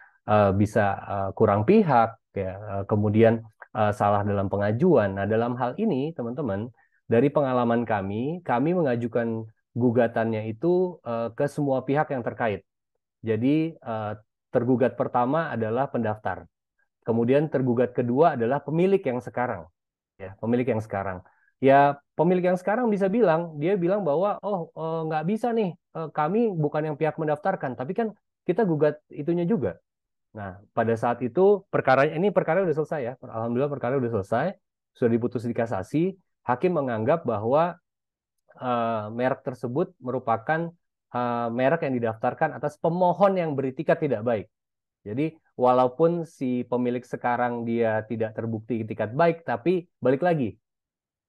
Bisa kurang pihak, ya, kemudian salah dalam pengajuan. Nah dalam hal ini teman-teman, dari pengalaman kami mengajukan gugatannya itu ke semua pihak yang terkait. Jadi tergugat pertama adalah pendaftar. Kemudian tergugat kedua adalah pemilik yang sekarang. Ya, pemilik yang sekarang. Ya, pemilik yang sekarang bisa dia bilang bahwa nggak bisa nih, kami bukan yang pihak mendaftarkan, tapi kan kita gugat itunya juga. Nah, pada saat itu perkara udah selesai ya. Alhamdulillah perkara udah selesai, sudah diputus di kasasi. Hakim menganggap bahwa merek tersebut merupakan merek yang didaftarkan atas pemohon yang beritikat tidak baik. Jadi walaupun si pemilik sekarang dia tidak terbukti itikat baik, tapi balik lagi,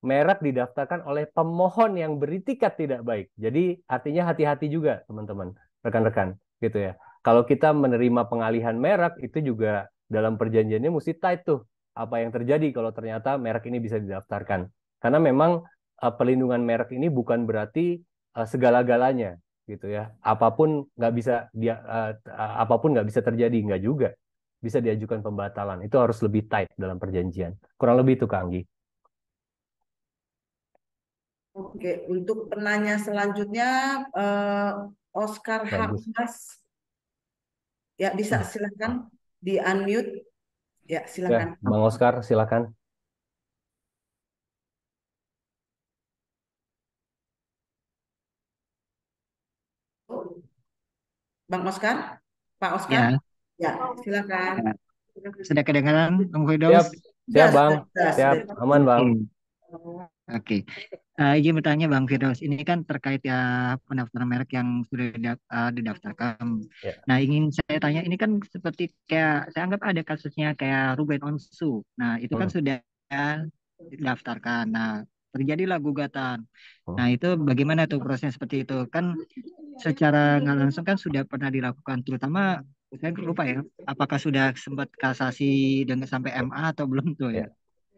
merek didaftarkan oleh pemohon yang beritikat tidak baik. Jadi artinya hati-hati juga teman-teman, rekan-rekan, gitu ya. Kalau kita menerima pengalihan merek itu juga dalam perjanjiannya mesti tight tuh. Apa yang terjadi kalau ternyata merek ini bisa didaftarkan. Karena memang pelindungan merek ini bukan berarti segala-galanya, gitu ya. Apapun nggak bisa terjadi, nggak juga bisa diajukan pembatalan. Itu harus lebih tight dalam perjanjian. Kurang lebih itu Kak Anggi. Oke, untuk penanya selanjutnya Oscar Bagus. Hamdas, ya bisa silakan di unmute, ya Ya, silakan. Bang Oscar, silakan. Bang Oscar, Pak Oscar, Ya, ya silakan. ya. Sudah kedengaran, Bang Siap, Firdaus? siap Bang. Sudah, Siap, aman Bang. Oke. Izin bertanya Bang Firdaus, ini kan terkait ya pendaftaran merek yang sudah didaftarkan. Ya. Nah, ingin saya tanya, ini kan seperti kayak saya anggap ada kasusnya kayak Ruben Onsu. Nah, itu kan sudah didaftarkan. Nah, terjadilah gugatan. Nah, itu bagaimana tuh prosesnya seperti itu? Kan secara nggak langsung kan sudah pernah dilakukan, terutama saya lupa ya, apakah sudah sempat kasasi dengan sampai MA atau belum tuh ya?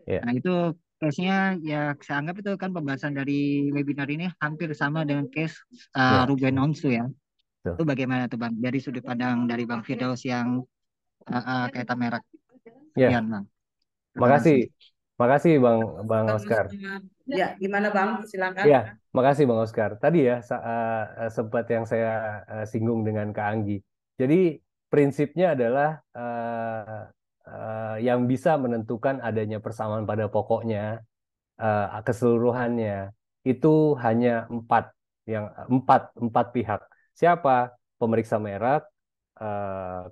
Ya. Nah, itu case-nya ya saya anggap itu kan pembahasan dari webinar ini hampir sama dengan case Ya. Ruben Onsu ya. Betul. Itu bagaimana tuh Bang? Dari sudut pandang dari Bang Firdaus yang kaitan merek. Ya. Sekian Bang. Makasih. Makasih Bang Oscar. Ya, gimana Bang? Silakan. Ya, makasih Bang Oscar. Tadi ya sempat yang saya singgung dengan Kak Anggi. Jadi prinsipnya adalah yang bisa menentukan adanya persamaan pada pokoknya keseluruhannya itu hanya empat pihak. Siapa? Pemeriksa merek,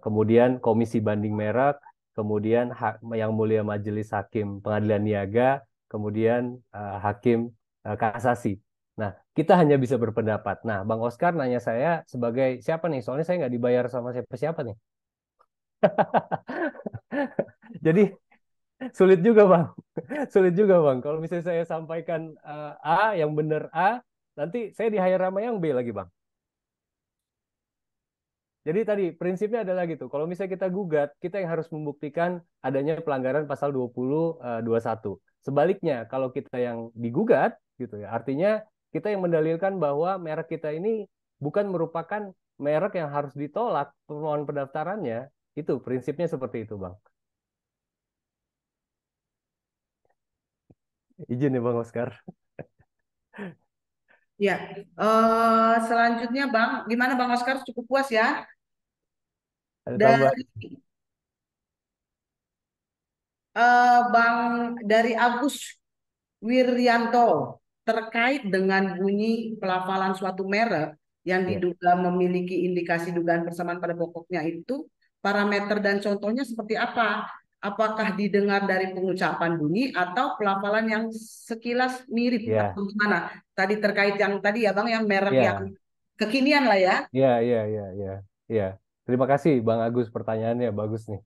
kemudian komisi banding merek, kemudian yang mulia majelis hakim pengadilan niaga, kemudian hakim kasasi. Nah, kita hanya bisa berpendapat. Nah, Bang Oscar nanya saya sebagai siapa nih? Soalnya saya nggak dibayar sama siapa-siapa nih. Jadi sulit juga Bang. Sulit juga Bang. Kalau misalnya saya sampaikan A, yang benar A, nanti saya di-hire sama yang B lagi Bang. Jadi tadi prinsipnya adalah gitu. Kalau misalnya kita gugat, kita yang harus membuktikan adanya pelanggaran pasal 20 21. Sebaliknya, kalau kita yang digugat gitu ya, artinya kita yang mendalilkan bahwa merek kita ini bukan merupakan merek yang harus ditolak permohonan pendaftarannya. Itu prinsipnya seperti itu, Bang. Izin ya Bang Oscar. Ya, selanjutnya Bang, gimana Bang Oscar? Cukup puas ya? Ada tambah. Bang dari Agus Wiryanto terkait dengan bunyi pelafalan suatu merek yang diduga memiliki indikasi dugaan persamaan pada pokoknya itu parameter dan contohnya seperti apa? Apakah didengar dari pengucapan bunyi atau pelafalan yang sekilas mirip atau gimana? Tadi terkait yang tadi ya Bang yang merek yang kekinian lah ya. Iya. Terima kasih Bang Agus, pertanyaannya bagus nih.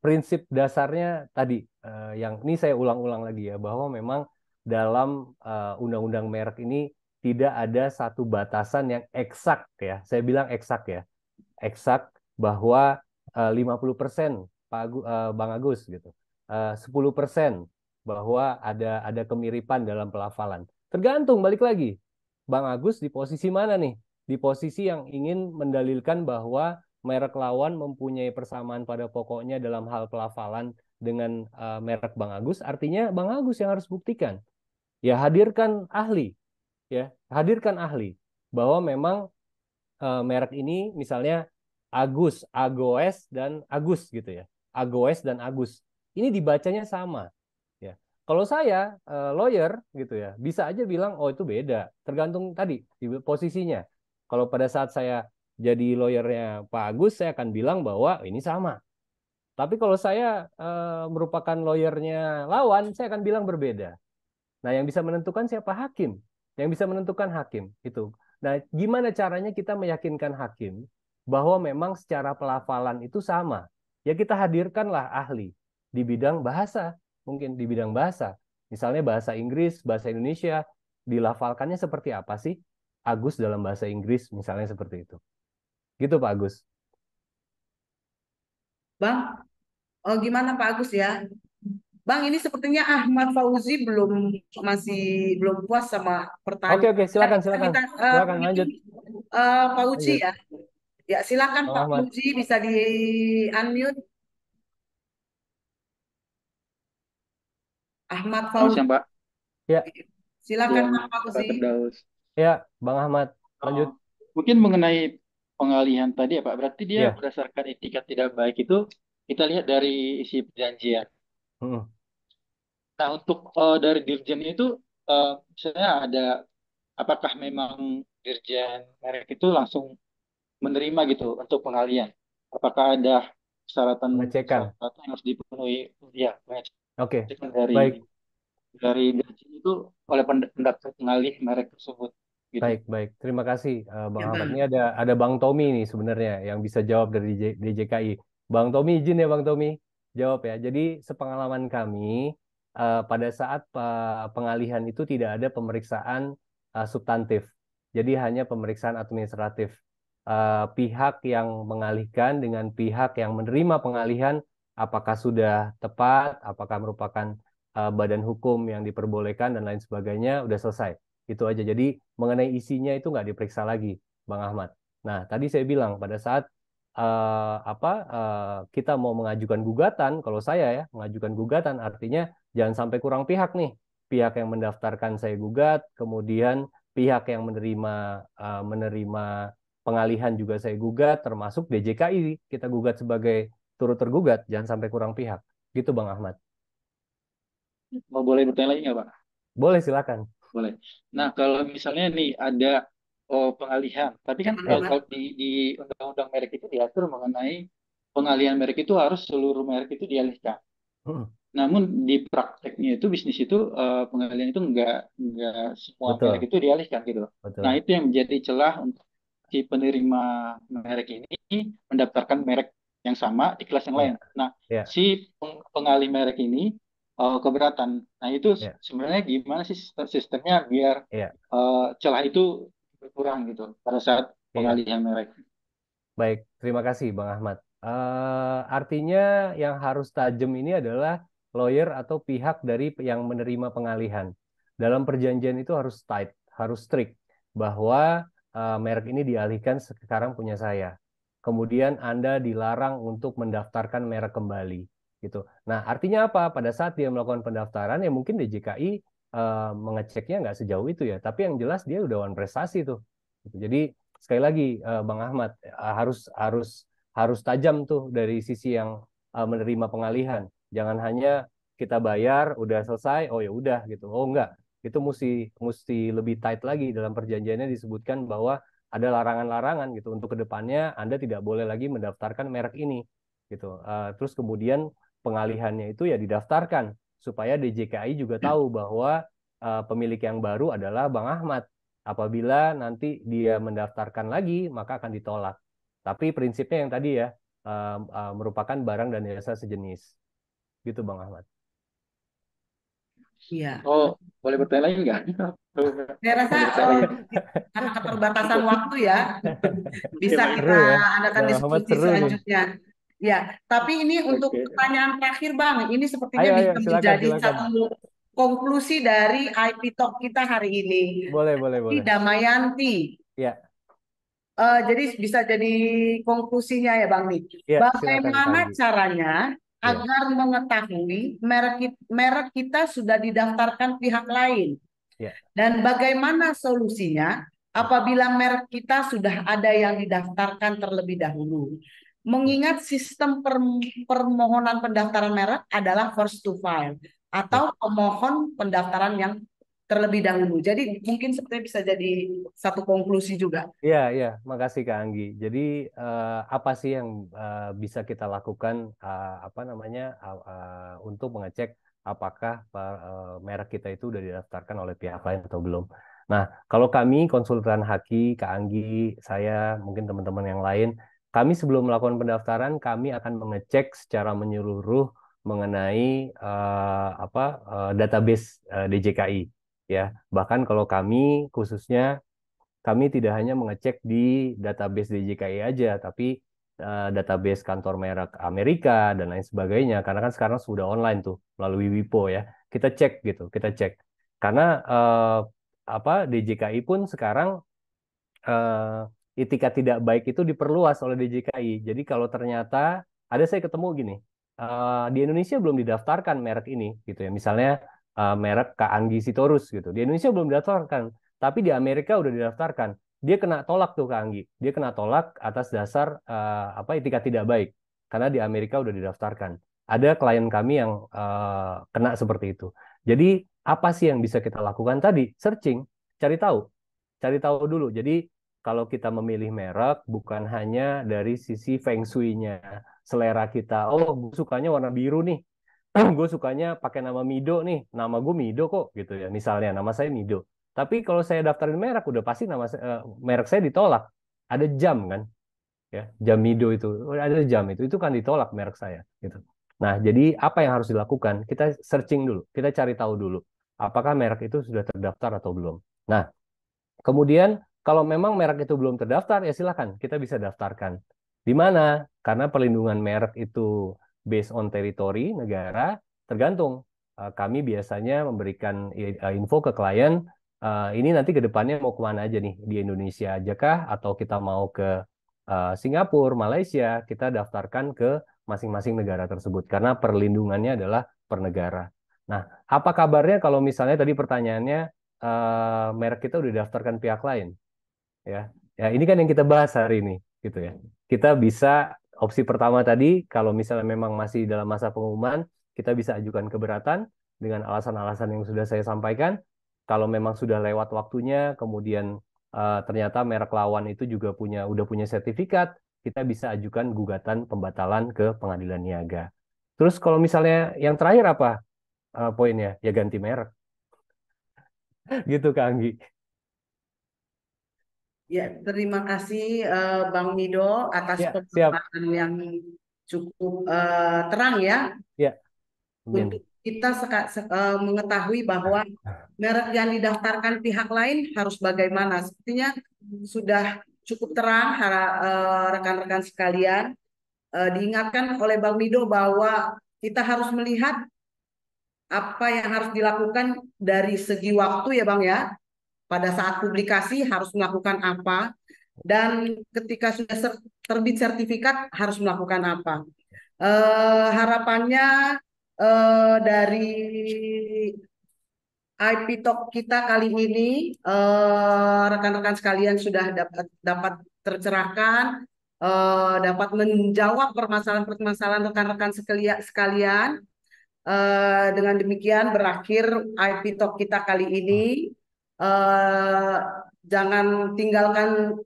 Prinsip dasarnya tadi yang ini saya ulang-ulang lagi ya, bahwa memang dalam undang-undang merek ini tidak ada satu batasan yang eksak ya. Saya bilang eksak ya. Eksak bahwa 50% Bang Agus gitu. 10% bahwa ada kemiripan dalam pelafalan. Tergantung, balik lagi. Bang Agus di posisi mana nih? Di posisi yang ingin mendalilkan bahwa merek lawan mempunyai persamaan pada pokoknya dalam hal pelafalan dengan merek Bang Agus, artinya Bang Agus yang harus buktikan. Ya hadirkan ahli, ya hadirkan ahli bahwa memang merek ini misalnya Agus, Agoes dan Agus gitu ya, Agoes dan Agus. Ini dibacanya sama. Ya. Kalau saya lawyer gitu ya, bisa aja bilang oh itu beda, tergantung tadi di posisinya. Kalau pada saat saya jadi lawyernya Pak Agus, saya akan bilang bahwa ini sama. Tapi kalau saya merupakan lawyernya lawan, saya akan bilang berbeda. Nah, yang bisa menentukan siapa hakim? Yang bisa menentukan hakim itu. Nah, gimana caranya kita meyakinkan hakim bahwa memang secara pelafalan itu sama? Ya kita hadirkanlah ahli di bidang bahasa, mungkin di bidang bahasa. Misalnya bahasa Inggris, bahasa Indonesia, dilafalkannya seperti apa sih? Agus dalam bahasa Inggris, misalnya seperti itu. Gitu Pak Agus. Bang, oh gimana Pak Agus ya? Bang, ini sepertinya Ahmad Fauzi masih belum puas sama Oke, pertanyaan. silakan, Kita silakan lanjut. Pak Uci Lanjut. ya. Ya, silakan Bang Pak Ahmad. Uci bisa di unmute. Ahmad Fauzi. Siang, Pak. Ya, Silakan Siang, Pak Pak Fauzi. Firdaus. ya, Bang Ahmad, lanjut. Mungkin mengenai pengalihan tadi ya Pak, berarti dia Ya. berdasarkan etikat tidak baik itu kita lihat dari isi perjanjian. Hmm. Nah, untuk dari dirjennya itu misalnya ada apakah memang dirjen merek itu langsung menerima gitu untuk pengalihan? Apakah ada Pengecekan. persyaratan yang harus dipenuhi? Ya, Oke, pengecekan baik. dari dirjen itu oleh pendaftar pengalih merek tersebut. Gitu. Baik. Terima kasih, Bang Ya, Ahmad. Bang. Ini ada Bang Tommy nih sebenarnya yang bisa jawab dari DJKI. Bang Tommy, izin ya Bang Tommy jawab ya. Jadi sepengalaman kami pada saat pengalihan itu tidak ada pemeriksaan substantif. Jadi hanya pemeriksaan administratif. Pihak yang mengalihkan dengan pihak yang menerima pengalihan apakah sudah tepat, apakah merupakan badan hukum yang diperbolehkan dan lain sebagainya, udah selesai. Itu aja. Jadi mengenai isinya itu nggak diperiksa lagi, Bang Ahmad. Nah, tadi saya bilang pada saat kita mau mengajukan gugatan, kalau saya ya mengajukan gugatan artinya jangan sampai kurang pihak nih. Pihak yang mendaftarkan saya gugat, kemudian pihak yang menerima pengalihan juga saya gugat, termasuk DJKI kita gugat sebagai turut tergugat, jangan sampai kurang pihak. Gitu Bang Ahmad. Mau boleh bertanya lagi nggak Pak? Boleh, silakan. Boleh. Nah, kalau misalnya nih ada pengalihan, tapi kan kalau di Undang-Undang Merek itu diatur mengenai pengalihan merek itu harus seluruh merek itu dialihkan. Namun di prakteknya itu bisnis itu pengalihan itu enggak semua Betul. merek itu dialihkan gitu. Betul. Nah, itu yang menjadi celah untuk si penerima merek ini mendaftarkan merek yang sama di kelas yang lain. Nah, si pengalih merek ini keberatan. Nah, itu sebenarnya gimana sih sistemnya biar celah itu berkurang gitu pada saat pengalihan merek. Baik, terima kasih Bang Ahmad. Artinya yang harus tajam ini adalah lawyer atau pihak dari yang menerima pengalihan. Dalam perjanjian itu harus tight, harus strict bahwa merek ini dialihkan sekarang punya saya. Kemudian Anda dilarang untuk mendaftarkan merek kembali. Gitu. Nah, artinya apa? Pada saat dia melakukan pendaftaran, ya mungkin DJKI mengeceknya nggak sejauh itu ya. Tapi yang jelas dia udah one prestasi tuh. Gitu. Jadi sekali lagi Bang Ahmad harus tajam tuh dari sisi yang menerima pengalihan. Jangan hanya kita bayar udah selesai, oh ya udah gitu. Oh enggak, itu mesti lebih tight lagi dalam perjanjiannya disebutkan bahwa ada larangan-larangan gitu untuk kedepannya Anda tidak boleh lagi mendaftarkan merek ini gitu. Terus kemudian pengalihannya itu ya didaftarkan supaya DJKI juga tahu bahwa pemilik yang baru adalah Bang Ahmad. Apabila nanti dia mendaftarkan lagi, maka akan ditolak. Tapi prinsipnya yang tadi ya, merupakan barang dan jasa sejenis. Gitu Bang Ahmad. Iya. Oh, boleh bertanya lagi nggak? Saya rasa karena keterbatasan waktu ya, bisa kita adakan diskusi selanjutnya. Ya, tapi ini untuk pertanyaan terakhir Bang, ini sepertinya bisa menjadi satu konklusi dari IP Talk kita hari ini. Boleh. Damayanti. Ya. Jadi bisa jadi konklusinya ya Bang Nik. Bagaimana caranya agar mengetahui merek kita sudah didaftarkan pihak lain? Dan bagaimana solusinya apabila merek kita sudah ada yang didaftarkan terlebih dahulu? Mengingat sistem permohonan pendaftaran merek adalah first to file atau pemohon pendaftaran yang terlebih dahulu. Jadi mungkin sepertinya bisa jadi satu konklusi juga. Iya, makasih Kak Anggi. Jadi apa sih yang bisa kita lakukan untuk mengecek apakah merek kita itu sudah didaftarkan oleh pihak lain atau belum. Nah, kalau kami konsultan Haki, Kak Anggi, saya, mungkin teman-teman yang lain, kami sebelum melakukan pendaftaran, kami akan mengecek secara menyeluruh mengenai database DJKI ya. Bahkan kalau kami khususnya kami tidak hanya mengecek di database DJKI aja, tapi database kantor merek Amerika dan lain sebagainya. Karena kan sekarang sudah online tuh melalui WIPO ya. Kita cek gitu, kita cek. Karena DJKI pun sekarang itikat tidak baik itu diperluas oleh DJKI. Jadi kalau ternyata ada saya ketemu gini, di Indonesia belum didaftarkan merek ini gitu ya. Misalnya merek Kak Anggi Sitorus gitu. Di Indonesia belum didaftarkan, tapi di Amerika udah didaftarkan. Dia kena tolak tuh Kak Anggi. Dia kena tolak atas dasar itikat tidak baik karena di Amerika udah didaftarkan. Ada klien kami yang kena seperti itu. Jadi apa sih yang bisa kita lakukan tadi? Searching, cari tahu dulu. Jadi kalau kita memilih merek bukan hanya dari sisi feng shui-nya, selera kita. Oh, gue sukanya warna biru nih. Gue sukanya pakai nama Mido nih. Nama gue Mido kok gitu ya. Misalnya nama saya Mido. Tapi kalau saya daftarin merek udah pasti merek saya ditolak. Ada jam kan? Ya, jam Mido itu. Ada jam itu kan ditolak merek saya gitu. Nah, jadi apa yang harus dilakukan? Kita searching dulu. Kita cari tahu dulu apakah merek itu sudah terdaftar atau belum. Nah, kemudian kalau memang merek itu belum terdaftar, ya silakan kita bisa daftarkan. Di mana? Karena perlindungan merek itu based on teritori negara, tergantung. Kami biasanya memberikan info ke klien, ini nanti ke depannya mau kemana aja nih, di Indonesia aja kah, atau kita mau ke Singapura, Malaysia, kita daftarkan ke masing-masing negara tersebut. Karena perlindungannya adalah per negara. Nah, apa kabarnya kalau misalnya tadi pertanyaannya, merek kita udah didaftarkan pihak lain? Ya, ini kan yang kita bahas hari ini, gitu ya. Kita bisa opsi pertama tadi, kalau misalnya memang masih dalam masa pengumuman, kita bisa ajukan keberatan dengan alasan-alasan yang sudah saya sampaikan. Kalau memang sudah lewat waktunya, kemudian ternyata merek lawan itu juga udah punya sertifikat, kita bisa ajukan gugatan pembatalan ke pengadilan niaga. Terus kalau misalnya yang terakhir apa poinnya? Ya ganti merek, gitu Kak Anggi. Ya, terima kasih Bang Mido atas Ya, siap. pemaparan yang cukup terang ya. Ya, Untuk kita mengetahui bahwa merek yang didaftarkan pihak lain harus bagaimana. Sepertinya sudah cukup terang rekan-rekan sekalian. Diingatkan oleh Bang Mido bahwa kita harus melihat apa yang harus dilakukan dari segi waktu ya Bang ya. Pada saat publikasi harus melakukan apa, dan ketika sudah terbit sertifikat harus melakukan apa. Harapannya dari IP Talk kita kali ini rekan-rekan sekalian sudah dapat tercerahkan, dapat menjawab permasalahan-permasalahan rekan-rekan sekalian. Dengan demikian berakhir IP Talk kita kali ini. Jangan tinggalkan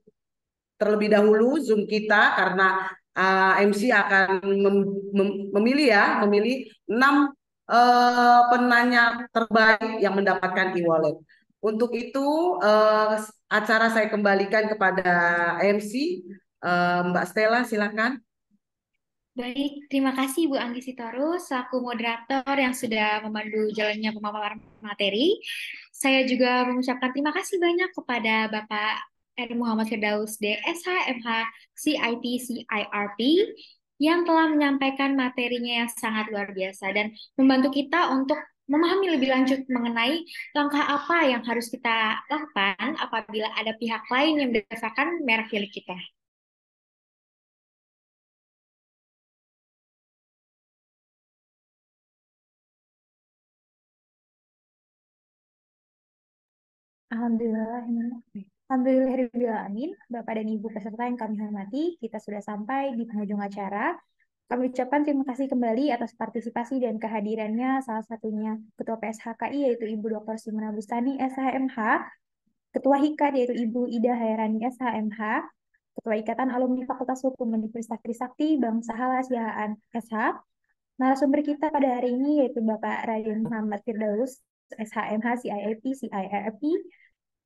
terlebih dahulu Zoom kita karena MC akan memilih 6 penanya terbaik yang mendapatkan e-wallet. Untuk itu acara saya kembalikan kepada MC. Mbak Stella, silakan. Baik, terima kasih Bu Anggi Sitorus selaku moderator yang sudah memandu jalannya pemaparan materi. Saya juga mengucapkan terima kasih banyak kepada Bapak R. Muhammad Firdaus DSH MH CIT CIRP yang telah menyampaikan materinya yang sangat luar biasa dan membantu kita untuk memahami lebih lanjut mengenai langkah apa yang harus kita lakukan apabila ada pihak lain yang berdasarkan merek milik kita. Alhamdulillahirrahmanirrahim. Bapak dan Ibu peserta yang kami hormati, kita sudah sampai di penghujung acara. Kami ucapkan terima kasih kembali atas partisipasi dan kehadirannya, salah satunya Ketua PSHKI yaitu Ibu Dr. Simona Bustani SHMH, Ketua HIKAD yaitu Ibu Ida Hairani SHMH, Ketua Ikatan Alumni Fakultas Hukum Universitas Trisakti Bang Sahala Siahaan SH. Narasumber kita pada hari ini yaitu Bapak Raden Muhammad Firdaus SHMH CIIP CIRP,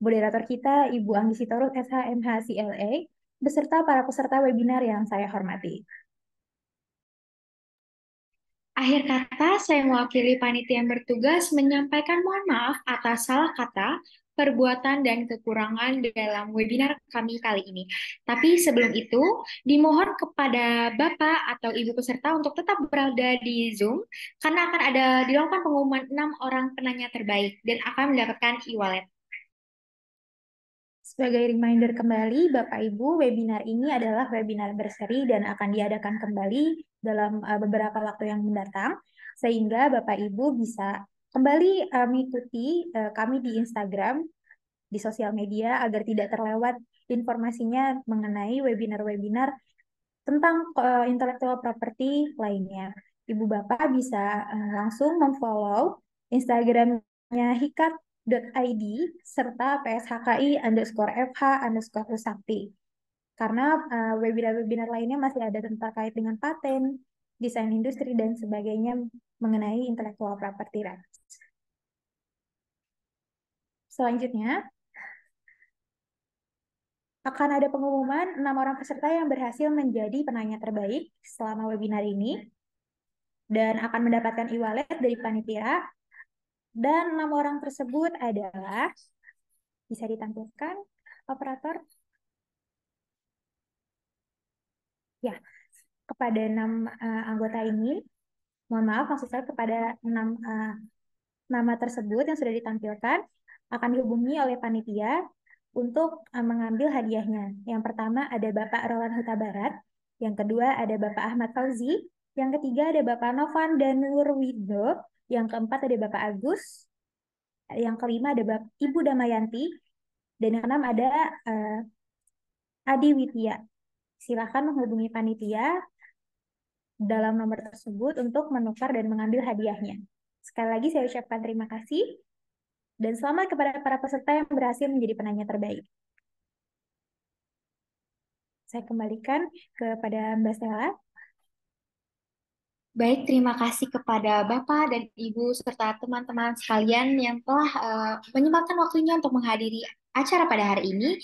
moderator kita Ibu Anggi Sitorus SHMH CLA, beserta para peserta webinar yang saya hormati. Akhir kata, saya mewakili panitia yang bertugas menyampaikan mohon maaf atas salah kata, perbuatan, dan kekurangan dalam webinar kami kali ini. Tapi sebelum itu, dimohon kepada Bapak atau Ibu peserta untuk tetap berada di Zoom, karena akan ada dilakukan pengumuman 6 orang penanya terbaik dan akan mendapatkan e-wallet. Sebagai reminder kembali, Bapak Ibu, webinar ini adalah webinar berseri dan akan diadakan kembali dalam beberapa waktu yang mendatang, sehingga Bapak Ibu bisa kembali mengikuti kami di Instagram, di sosial media, agar tidak terlewat informasinya mengenai webinar-webinar tentang intellectual property lainnya. Ibu Bapak bisa langsung memfollow Instagramnya hikat.id serta pshki_fh_usakti. Karena webinar-webinar lainnya masih ada terkait dengan paten, desain industri, dan sebagainya mengenai intellectual property rights. Selanjutnya, akan ada pengumuman 6 orang peserta yang berhasil menjadi penanya terbaik selama webinar ini dan akan mendapatkan e-wallet dari panitia. Dan 6 orang tersebut adalah, bisa ditampilkan operator? Ya, kepada 6 anggota ini, mohon maaf, maksud saya kepada 6 nama tersebut yang sudah ditampilkan, akan dihubungi oleh panitia untuk mengambil hadiahnya. Yang pertama ada Bapak Roland Huta Barat, yang kedua ada Bapak Ahmad Fauzi, yang ketiga ada Bapak Novan dan Nurwido, yang keempat ada Bapak Agus, yang kelima ada Ibu Damayanti, dan yang keenam ada Adi Widya. Silakan menghubungi panitia dalam nomor tersebut untuk menukar dan mengambil hadiahnya. Sekali lagi saya ucapkan terima kasih dan selamat kepada para peserta yang berhasil menjadi penanya terbaik. Saya kembalikan kepada Mbak Stella. Baik, terima kasih kepada Bapak dan Ibu serta teman-teman sekalian yang telah menyempatkan waktunya untuk menghadiri acara pada hari ini.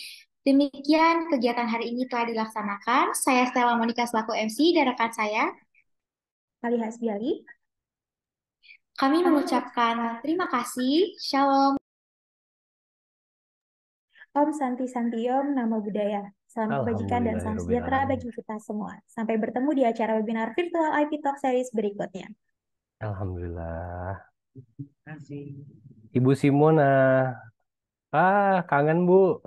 Demikian kegiatan hari ini telah dilaksanakan. Saya Stella Monica selaku MC dan rekan saya Ali Hasbiali. Kami mengucapkan terima kasih. Shalom. Om Santi Santi Om Namo Buddhaya. Salam kebajikan dan salam sejahtera bagi kita semua. Sampai bertemu di acara webinar virtual IP Talk Series berikutnya. Alhamdulillah. Ibu Simona. Kangen Bu.